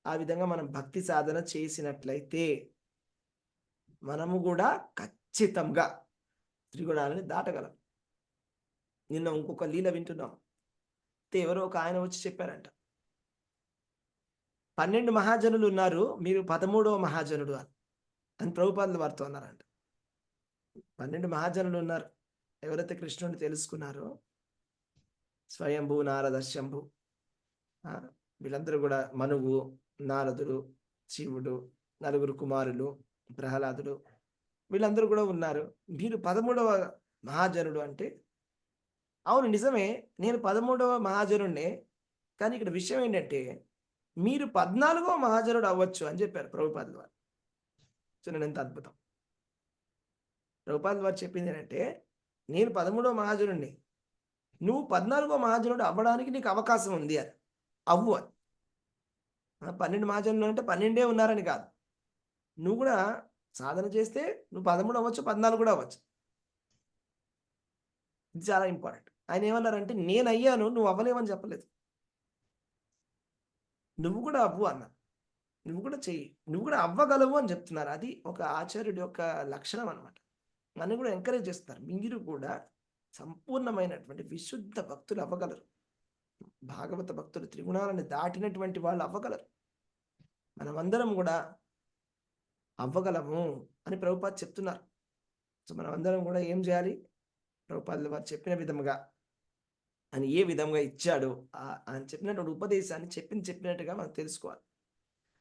ఆ విధంగా మనం భక్తి సాధన చేసినట్లయితే మనము కూడా ఖచ్చితంగా త్రిగుణాలని దాటగలం. నిన్న ఇంకొక లీల వింటున్నాం. ఎవరో ఒక ఆయన వచ్చి చెప్పారంట, 12 మహాజనులు ఉన్నారు, మీరు 13వ మహాజనుడు అని ప్రభుపాదుల వారితో అన్నారంట. 12 మహాజనులు ఉన్నారు. ఎవరైతే కృష్ణుని తెలుసుకున్నారో స్వయంభూ, నారద, శంభు, వీళ్ళందరూ కూడా మనువు, నారదుడు, శివుడు, 4 కుమారులు, ప్రహ్లాదుడు, వీళ్ళందరూ కూడా ఉన్నారు. మీరు 13వ మహాజనుడు అంటే, అవును నిజమే, నేను 13వ మహాజనుడినే, కానీ ఇక్కడ విషయం ఏంటంటే మీరు 14వ మహాజనుడు అవ్వచ్చు అని చెప్పారు ప్రభుపాదుల వారు. చూడండి ఎంత అద్భుతం. ప్రభుపాదుల వారు చెప్పింది ఏంటంటే, నేను 13వ మహాజనుడిని, నువ్వు 14వ మహాజనుడు అవ్వడానికి నీకు అవకాశం ఉంది అని. అవ్వు అని. 12 మహాజనులు అంటే 12 ఉన్నారని కాదు. నువ్వు కూడా సాధన చేస్తే నువ్వు 13 అవ్వచ్చు, 14 కూడా అవ్వచ్చు. ఇది చాలా ఇంపార్టెంట్. ఆయన ఏమన్నారంటే, నేను అయ్యాను, నువ్వు అవ్వలేవని చెప్పలేదు. నువ్వు కూడా అవ్వు అన్నారు. నువ్వు కూడా చెయ్యి, నువ్వు కూడా అవ్వగలవు అని చెప్తున్నారు. అది ఒక ఆచార్యుడి యొక్క లక్షణం అనమాట. నన్ను కూడా ఎంకరేజ్ చేస్తున్నారు. మీరు కూడా సంపూర్ణమైనటువంటి విశుద్ధ భక్తులు అవ్వగలరు. భాగవత భక్తులు త్రిగుణాలను దాటినటువంటి వాళ్ళు అవ్వగలరు. మనమందరం కూడా అవ్వగలము అని ప్రభుపాద చెప్తున్నారు. సో మనమందరం కూడా ఏం చేయాలి? ప్రభుపాదుల వారు చెప్పిన విధముగా, అని ఏ విధంగా ఇచ్చాడో ఆయన చెప్పినటువంటి ఉపదేశాన్ని చెప్పినట్టుగా మనం తెలుసుకోవాలి.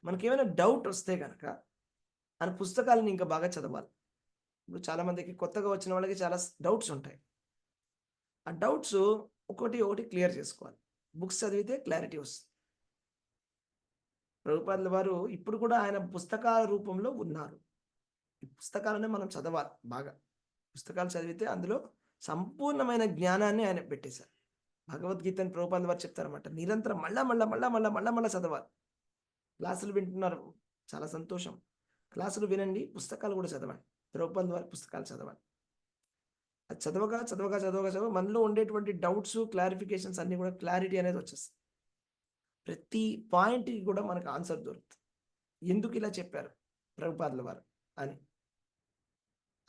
మనకి ఏమైనా డౌట్ వస్తే కనుక ఆయన పుస్తకాలను ఇంకా బాగా చదవాలి. ఇప్పుడు చాలామందికి కొత్తగా వచ్చిన వాళ్ళకి చాలా డౌట్స్ ఉంటాయి. ఆ డౌట్స్ ఒకటి క్లియర్ చేసుకోవాలి. బుక్స్ చదివితే క్లారిటీ వస్తుంది. ప్రభుపాదుల వారు ఇప్పుడు కూడా ఆయన పుస్తకాల రూపంలో ఉన్నారు. ఈ పుస్తకాలనే మనం చదవాలి బాగా. పుస్తకాలు చదివితే అందులో సంపూర్ణమైన జ్ఞానాన్ని ఆయన పెట్టేశారు. భగవద్గీతని ప్రభుపాదుల వారు చెప్తారన్నమాట, నిరంతరం మళ్ళా చదవాలి. క్లాసులు వింటున్నారు, చాలా సంతోషం. క్లాసులు వినండి, పుస్తకాలు కూడా చదవండి. ప్రభుపాదుల వారి పుస్తకాలు చదవండి. అది చదవగా మనలో ఉండేటువంటి డౌట్స్, క్లారిఫికేషన్స్ అన్నీ కూడా క్లారిటీ అనేది వచ్చేస్తుంది. ప్రతి పాయింట్కి కూడా మనకు ఆన్సర్ దొరుకుతుంది. ఎందుకు ఇలా చెప్పారు ప్రభుపాదుల వారు అని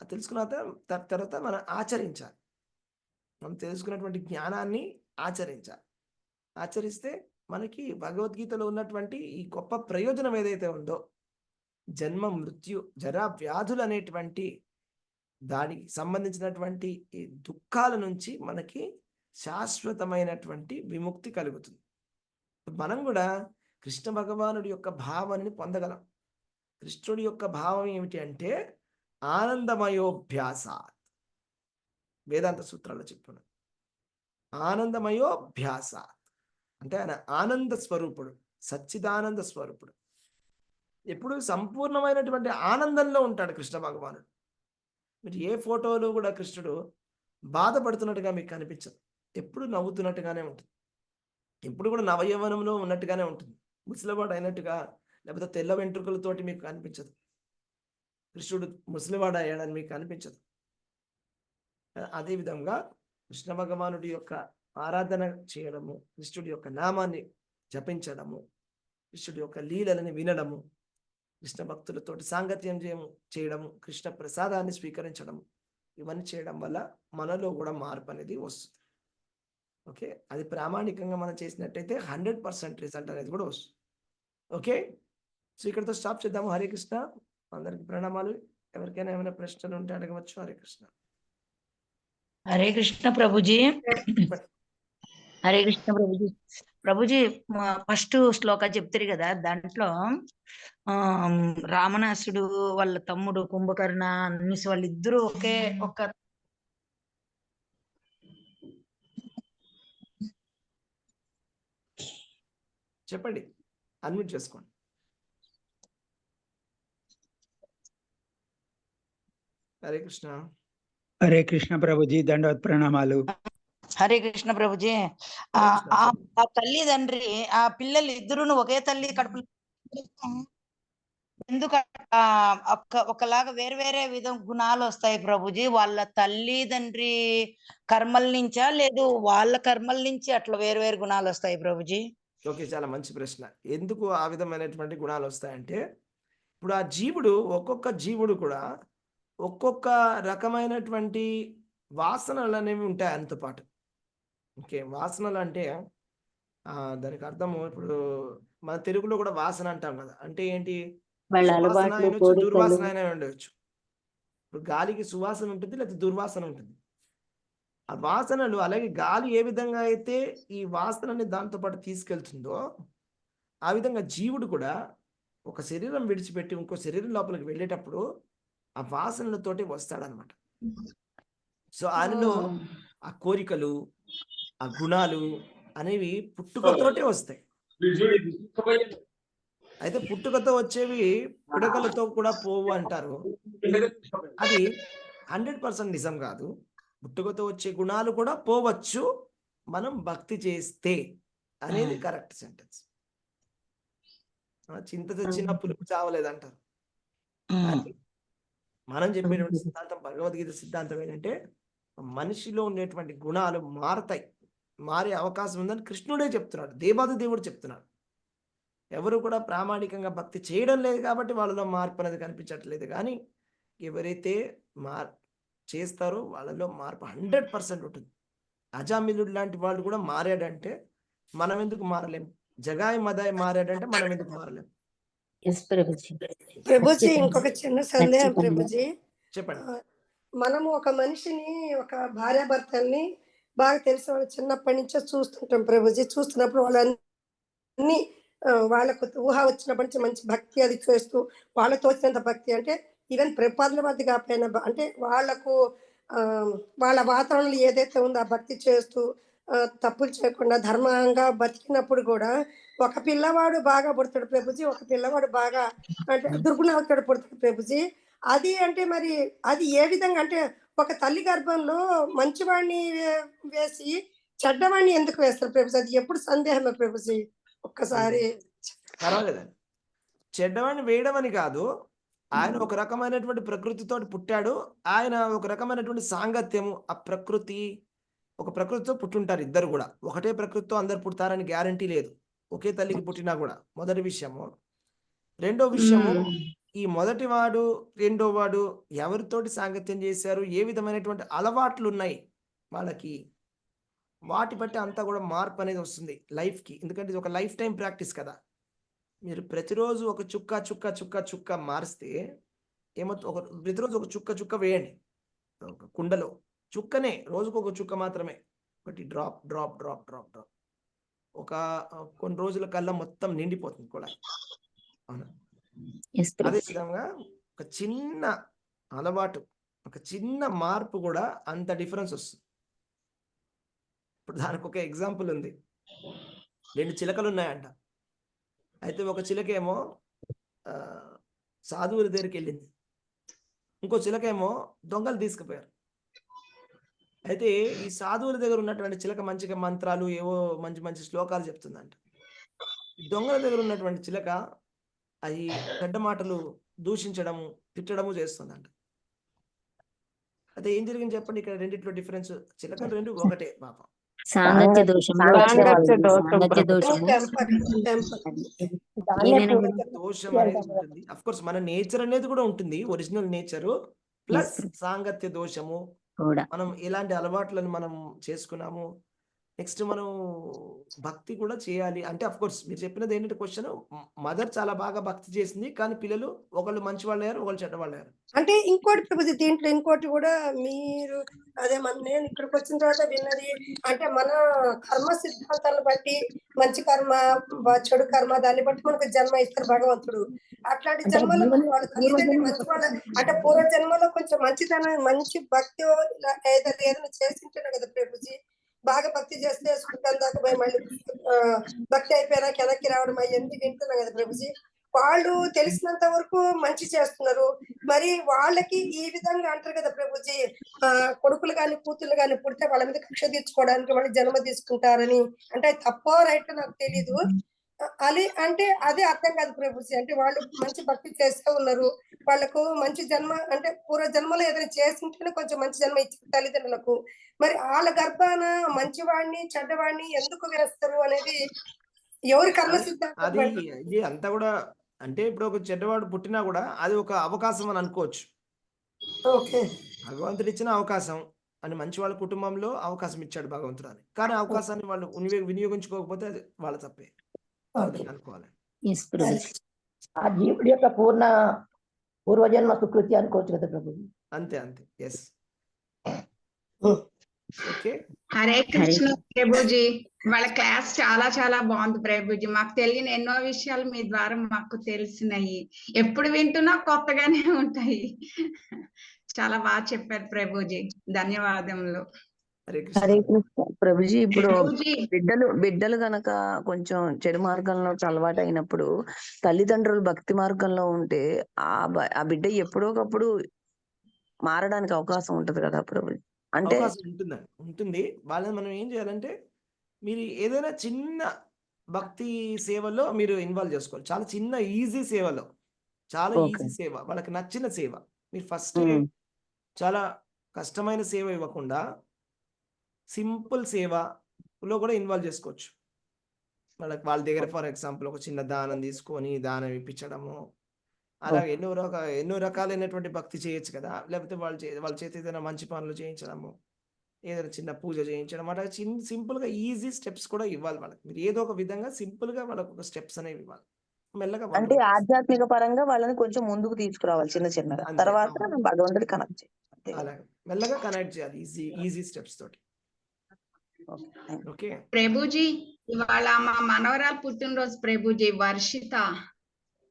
అది తెలుసుకున్న తర్వాత మనం ఆచరించాలి. మనం తెలుసుకున్నటువంటి జ్ఞానాన్ని ఆచరించాలి. ఆచరిస్తే మనకి భగవద్గీతలో ఉన్నటువంటి ఈ గొప్ప ప్రయోజనం ఏదైతే ఉందో, జన్మ, మృత్యు, జరా, వ్యాధులు అనేటువంటి దానికి సంబంధించినటువంటి ఈ దుఃఖాల నుంచి మనకి శాశ్వతమైనటువంటి విముక్తి కలుగుతుంది. మనం కూడా కృష్ణ భగవానుడి యొక్క భావాన్ని పొందగలం. కృష్ణుడి యొక్క భావం ఏమిటి అంటే ఆనందమయోభ్యాసాత్. వేదాంత సూత్రాల్లో చెప్తున్నాను. ఆనందమయోభ్యాసాత్ అంటే ఆయన ఆనంద స్వరూపుడు, సచ్చిదానంద స్వరూపుడు. ఎప్పుడు సంపూర్ణమైనటువంటి ఆనందంలో ఉంటాడు కృష్ణ భగవానుడు. మీరు ఏ ఫోటోలో కూడా కృష్ణుడు బాధపడుతున్నట్టుగా మీకు కనిపించదు. ఎప్పుడు నవ్వుతున్నట్టుగానే ఉంటుంది. ఎప్పుడు కూడా నవయవనంలో ఉన్నట్టుగానే ఉంటుంది. ముసలివాడు అయినట్టుగా లేకపోతే తెల్ల వెంట్రుకలతోటి మీకు కనిపించదు. కృష్ణుడు ముసలివాడు అయ్యాడని మీకు కనిపించదు. అదేవిధంగా కృష్ణ భగవానుడి యొక్క ఆరాధన చేయడము, కృష్ణుడి యొక్క నామాన్ని జపించడము, కృష్ణుడి యొక్క లీలలని వినడము, కృష్ణ భక్తులతోటి సాంగత్యం చేయడము, కృష్ణ ప్రసాదాన్ని స్వీకరించడము, ఇవన్నీ చేయడం వల్ల మనలో కూడా మార్పు అనేది వస్తుంది. ఓకే, అది ప్రామాణికంగా మనం చేసినట్టయితే 100% రిజల్ట్ అనేది కూడా వస్తుంది. ఓకే, సో ఇక్కడితో స్టాప్ చేద్దాము. హరే కృష్ణ, అందరికి ప్రణామాలు. ఎవరికైనా ఏమైనా ప్రశ్నలు ఉంటే అడగవచ్చు. హరే కృష్ణ. హరే కృష్ణ ప్రభుజీ. హరే కృష్ణ ప్రభుజీ. ప్రభుజీ ఫస్ట్ శ్లోక చెప్తారు కదా, దాంట్లో రామణాసుడు వాళ్ళ తమ్ముడు కుంభకర్ణ అనేసి వాళ్ళిద్దరూ ఒక చెప్పండి, అన్మ్యూట్ చేసుకోండి. హరే కృష్ణ. హరే కృష్ణ ప్రభుజీ, దండవత్ ప్రణామాలు. హరే కృష్ణ ప్రభుజీ. ఆ తల్లిదండ్రి ఆ పిల్లలు ఇద్దరును ఒకే తల్లి కడుపులో ఎందుకు ఒకలాగా వేరే వేరే విధం గుణాలు వస్తాయి ప్రభుజీ? వాళ్ళ తల్లిదండ్రి కర్మల నుంచా లేదు వాళ్ళ కర్మల నుంచి అట్లా వేరు వేరు గుణాలు వస్తాయి ప్రభుజీ? ఓకే, చాలా మంచి ప్రశ్న. ఎందుకు ఆ విధమైనటువంటి గుణాలు వస్తాయంటే, ఇప్పుడు ఆ జీవుడు, ఒక్కొక్క జీవుడు కూడా ఒక్కొక్క రకమైనటువంటి వాసనలు అనేవి ఉంటాయి ఆయనతో పాటు. ఓకే, వాసనలు అంటే దానికి అర్థము ఇప్పుడు మన తెలుగులో కూడా వాసన అంటాం కదా. అంటే ఏంటి? వాళ్ళ సువాసన అలవాట్లు, అయినొచ్చు, కోరికలు. దుర్వాసన అయినా ఉండవచ్చు. ఇప్పుడు గాలికి సువాసన ఉంటుంది, లేకపోతే దుర్వాసన ఉంటుంది. ఆ వాసనలు అలాగే గాలి ఏ విధంగా అయితే ఈ వాసనని దాంతో పాటు తీసుకెళ్తుందో, ఆ విధంగా జీవుడు కూడా ఒక శరీరం విడిచిపెట్టి ఇంకో శరీరం లోపలికి వెళ్ళేటప్పుడు ఆ వాసనలతోటి వస్తాడనమాట. సో ఆయనలో ఆ కోరికలు, ఆ గుణాలు అనేవి పుట్టుకతోటే వస్తాయి. అయితే పుట్టుకతో వచ్చేవి పిడకలతో కూడా పోవు అంటారు. అది 100% నిజం కాదు. పుట్టుకతో వచ్చే గుణాలు కూడా పోవచ్చు మనం భక్తి చేస్తే అనేది కరెక్ట్ సెంటెన్స్. చింత తెచ్చిన పులుపు చావలేదంటారు. కానీ మనం చెప్పేటువంటి సిద్ధాంతం, భగవద్గీత సిద్ధాంతం ఏంటంటే, మనిషిలో ఉండేటువంటి గుణాలు మారతాయి, మారే అవకాశం ఉందని కృష్ణుడే చెప్తున్నాడు, దేవాది దేవుడు చెప్తున్నాడు. ఎవరు కూడా ప్రామాణికంగా భక్తి చేయడం లేదు కాబట్టి వాళ్ళలో మార్పు అనేది కనిపించట్లేదు. కానీ ఎవరైతే చేస్తారో వాళ్ళలో మార్పు 100% ఉంటుంది. అజామిలుడు లాంటి వాళ్ళు కూడా మారాడంటే మనం ఎందుకు మారలేం? జగాయి మదాయి మారాడంటే మనం ఎందుకు మారలేం? ప్రభుజీ, ఇంకొక చిన్న సందేహం ప్రభుజీ. చెప్పండి. మనము ఒక మనిషిని, ఒక భార్యాభర్తల్ని బాగా తెలిసిన వాళ్ళు చిన్నప్పటి నుంచే చూస్తుంటాం ప్రభుజీ. చూస్తున్నప్పుడు వాళ్ళన్నీ వాళ్ళకు ఊహ వచ్చినప్పటి నుంచి మంచి భక్తి అది చేస్తూ, వాళ్ళతో వచ్చినంత భక్తి అంటే ఈవెన్ ప్రపాదల మధ్య కాకపోయినా అంటే వాళ్ళకు వాళ్ళ వాతావరణంలో ఏదైతే ఉందో ఆ భక్తి చేస్తూ తప్పులు చేయకుండా ధర్మంగా బతికినప్పుడు కూడా ఒక పిల్లవాడు బాగా పుడతాడు ప్రభుజీ, ఒక పిల్లవాడు బాగా అంటే దుర్గుణాలతో పుడతాడు ప్రభుజీ. అది అంటే మరి అది ఏ విధంగా అంటే ఒక తల్లి గర్భంలో మంచివాడిని వేసి చెడ్డవాడిని ఎందుకు వేస్తారు ప్రభుజీ? అది ఎప్పుడు సందేహమే ప్రభుజీ, ఒక్కసారి. పర్వాలేదండి, చెడ్డవాడిని వేయడం అని కాదు. ఆయన ఒక రకమైనటువంటి ప్రకృతితో పుట్టాడు. ఆయన ఒక రకమైనటువంటి సాంగత్యము, ఆ ప్రకృతి, ఒక ప్రకృతితో పుట్టుంటారు ఇద్దరు కూడా. ఒకటే ప్రకృతితో అందరు పుడతారని గ్యారంటీ లేదు, ఒకే తల్లికి పుట్టినా కూడా. మొదటి విషయము. రెండో విషయము, ఈ మొదటి వాడు రెండో వాడు ఎవరితోటి సాంగత్యం చేశారు, ఏ విధమైనటువంటి అలవాట్లు ఉన్నాయి వాళ్ళకి, వాటి బట్టి అంతా కూడా మార్పు అనేది వస్తుంది లైఫ్కి. ఎందుకంటే ఇది ఒక లైఫ్ టైం ప్రాక్టీస్ కదా. మీరు ప్రతిరోజు ఒక చుక్క చుక్క చుక్క చుక్క మారిస్తే ఏమవుతుంది? ప్రతిరోజు ఒక చుక్క చుక్క వేయండి ఒక కుండలో, చుక్కనే, రోజుకు ఒక చుక్క మాత్రమే, ఒకటి drop drop drop drop drop, ఒక కొన్ని రోజుల కల్లా మొత్తం నిండిపోతుంది కూడా. అవునా? అదే విధంగా ఒక చిన్న అలవాటు, ఒక చిన్న మార్పు కూడా అంత డిఫరెన్స్ వస్తుంది. ఇప్పుడు దానికి ఒక ఎగ్జాంపుల్ ఉంది. 2 చిలకలు ఉన్నాయంట. అయితే ఒక చిలకేమో సాధువుల దగ్గరికి వెళ్ళింది, ఇంకో చిలకేమో దొంగలు తీసుకుపోయారు. అయితే ఈ సాధువుల దగ్గర ఉన్నటువంటి చిలక మంచిగా మంత్రాలు, ఏవో మంచి మంచి శ్లోకాలు చెప్తుందంట. దొంగల దగ్గర ఉన్నటువంటి చిలక అవి చెడ్డ మాటలు దూషించడము, తిట్టడము చేస్తుందంట. అయితే ఏం జరిగింది చెప్పండి? ఇక్కడ రెండిట్లో డిఫరెన్స్. చిలకలు రెండు ఒకటే పాపం. సాంగత్య దోషం దోషం అనేది ఉంటుంది. అఫ్ కోర్స్ మన నేచర్ అనేది కూడా ఉంటుంది, ఒరిజినల్ నేచరు ప్లస్ సాంగత్య దోషము. మనం ఎలాంటి అలవాట్లను మనం చేసుకున్నాము, నెక్స్ట్ మనం భక్తి కూడా చేయాలి. అంటే అఫ్ కోర్స్ మీరు చెప్పినది ఏంటంటే క్వశ్చన్, మదర్ చాలా బాగా భక్తి చేసింది, కానీ పిల్లలు ఒకళ్ళు మంచి వాళ్ళు అయ్యారు, ఒకళ్ళు చెడ్డ వాళ్ళు అయ్యారు. అంటే ఇంకోటి ప్రభుజీ, దీంట్లో ఇంకోటి కూడా మీరు అదే నేను ఇక్కడికి వచ్చిన తర్వాత విన్నది అంటే, మన కర్మ సిద్ధాంతాలను బట్టి మంచి కర్మ, చెడు కర్మ, దాన్ని బట్టి మనకు జన్మ ఇస్తారు భగవంతుడు. అట్లాంటి జన్మలో వాళ్ళ తల్లిదండ్రులు మంచి వాళ్ళ అంటే పూర్వ జన్మలో కొంచెం మంచితనం, మంచి భక్తి ఏదైనా చేసింటేనే కదా ప్రభుజీ. బాగా భక్తి చేస్తే స్వర్గం దాకా పోయి మళ్ళీ భక్తి అయిపోయినాక వెనక్కి రావడం అవన్నీ వింటున్నాం కదా ప్రభుజీ. వాళ్ళు తెలిసినంత వరకు మంచి చేస్తున్నారు. మరి వాళ్ళకి ఈ విధంగా అంటారు కదా ప్రభుజీ, కొడుకులు గాని కూతుర్లు గాని పుడితే వాళ్ళ మీద కక్ష తీర్చుకోవడానికి వాళ్ళు జన్మ తీసుకుంటారని. అంటే అది తప్పో రైటో నాకు తెలీదు. అది అంటే అదే అర్థం కాదు ప్రభుజీ. అంటే వాళ్ళు మంచి భక్తి చేస్తూ ఉన్నారు, వాళ్ళకు మంచి జన్మ అంటే పూర్వ జన్మలో ఏదైనా చేసింటేనే కొంచెం మంచి జన్మ ఇచ్చిన తల్లిదండ్రులకు. మరి వాళ్ళ గర్భాన మంచివాడిని చెడ్డవాడిని ఎందుకు వేస్తారు అనేది ఎవరి కర్మ అది సిద్ధాంతం ఇది అంతా కూడా అంటే ఇప్పుడు ఒక చెడ్డవాడు పుట్టినా కూడా అది ఒక అవకాశం అని అనుకోవచ్చు. ఓకే. భగవంతుడు ఇచ్చిన అవకాశం అని మంచి వాళ్ళ కుటుంబంలో అవకాశం ఇచ్చాడు భగవంతుడు అని. కానీ అవకాశాన్ని వాళ్ళు వినియోగించుకోకపోతే అది వాళ్ళ తప్పే అనుకోవాలి. ఎస్ ప్రభుజీ. ఆ జీవుడి యొక్క పూర్వజన్మ సుకృతి అనుకోవచ్చు కదా ప్రభు. అంతే ఎస్. ఓకే. హరే కృష్ణ ప్రభుజీ, వాళ్ళ క్లాస్ చాలా చాలా బాగుంది ప్రభుజీ. మాకు తెలియని ఎన్నో విషయాలు మీ ద్వారా మాకు తెలిసినాయి. ఎప్పుడు వింటున్నా కొత్తగానే ఉంటాయి. చాలా బాగా చెప్పారు ప్రభుజీ, ధన్యవాదములు. హరే హరే కృష్ణ. కృష్ణ ప్రభుజీ. ఇప్పుడు ప్రభుజీ బిడ్డలు గనక కొంచెం చెడు మార్గంలో అలవాటు అయినప్పుడు తల్లిదండ్రులు భక్తి మార్గంలో ఉంటే ఆ బిడ్డ ఎప్పుడోకప్పుడు మారడానికి అవకాశం ఉంటది కదా ప్రభుజీ. అంటే అవకాశం ఉంటుంది. వాళ్ళని మనం ఏం చేయాలంటే మీరు ఏదైనా చిన్న భక్తి సేవలో మీరు ఇన్వాల్వ్ చేసుకోవాలి. చాలా చిన్న ఈజీ సేవలో, చాలా ఈజీ సేవ, వాళ్ళకి నచ్చిన సేవ. మీరు ఫస్ట్ చాలా కష్టమైన సేవ ఇవ్వకుండా సింపుల్ సేవలో కూడా ఇన్వాల్వ్ చేసుకోవచ్చు. వాళ్ళ దగ్గర ఫర్ ఎగ్జాంపుల్ ఒక చిన్న దానం తీసుకొని దానం ఇప్పించడము, అలాగే ఎన్నో రకాలైనటువంటి భక్తి చేయొచ్చు కదా. లేకపోతే వాళ్ళ చేతి ఏదైనా మంచి పనులు చేయించడము, ఏదైనా చిన్న పూజ చేయించడం, అట్లా సింపుల్ గా ఈజీ స్టెప్స్ కూడా ఇవ్వాలి వాళ్ళకి. మీరు ఏదో ఒక విధంగా సింపుల్ గా వాళ్ళకి ఒక స్టెప్స్ అనేవి ఇవ్వాలి. మెల్లగా అంటే ఆధ్యాత్మిక పరంగా వాళ్ళని కొంచెం ముందుకు తీసుకురావాలి చిన్నగా. తర్వాత భగవంతుడి కనెక్ట్ చేయాలి. అలాగే మెల్లగా కనెక్ట్ చేయాలి ఈజీ స్టెప్స్ తోటి. ఓకే ప్రభుజీ, ఇవాళ మా మనవరాలు పుట్టినరోజు Prabhuji, Varshita.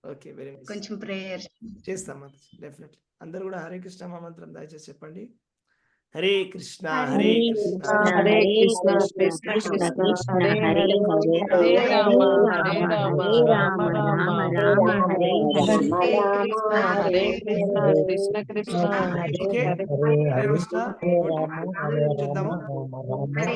Okay, very nice. కొంచెం ప్రేయర్ చేస్తాం డెఫినెట్లీ. అందరు కూడా హరే కృష్ణ మంత్రం దయచేసి చెప్పండి. హరే కృష్ణ హరే కృష్ణ హరే కృష్ణ కృష్ణ కృష్ణ కృష్ణ హరే హరే హరే హరే రామ హరే హరే రామ రామ రామ రామ రామ రామ హరే హరే హరే. కృష్ణ హరే కృష్ణ కృష్ణ కృష్ణ హరే ఓకే హరే హరే కృష్ణ. గుడ్. చూద్దాము. హరే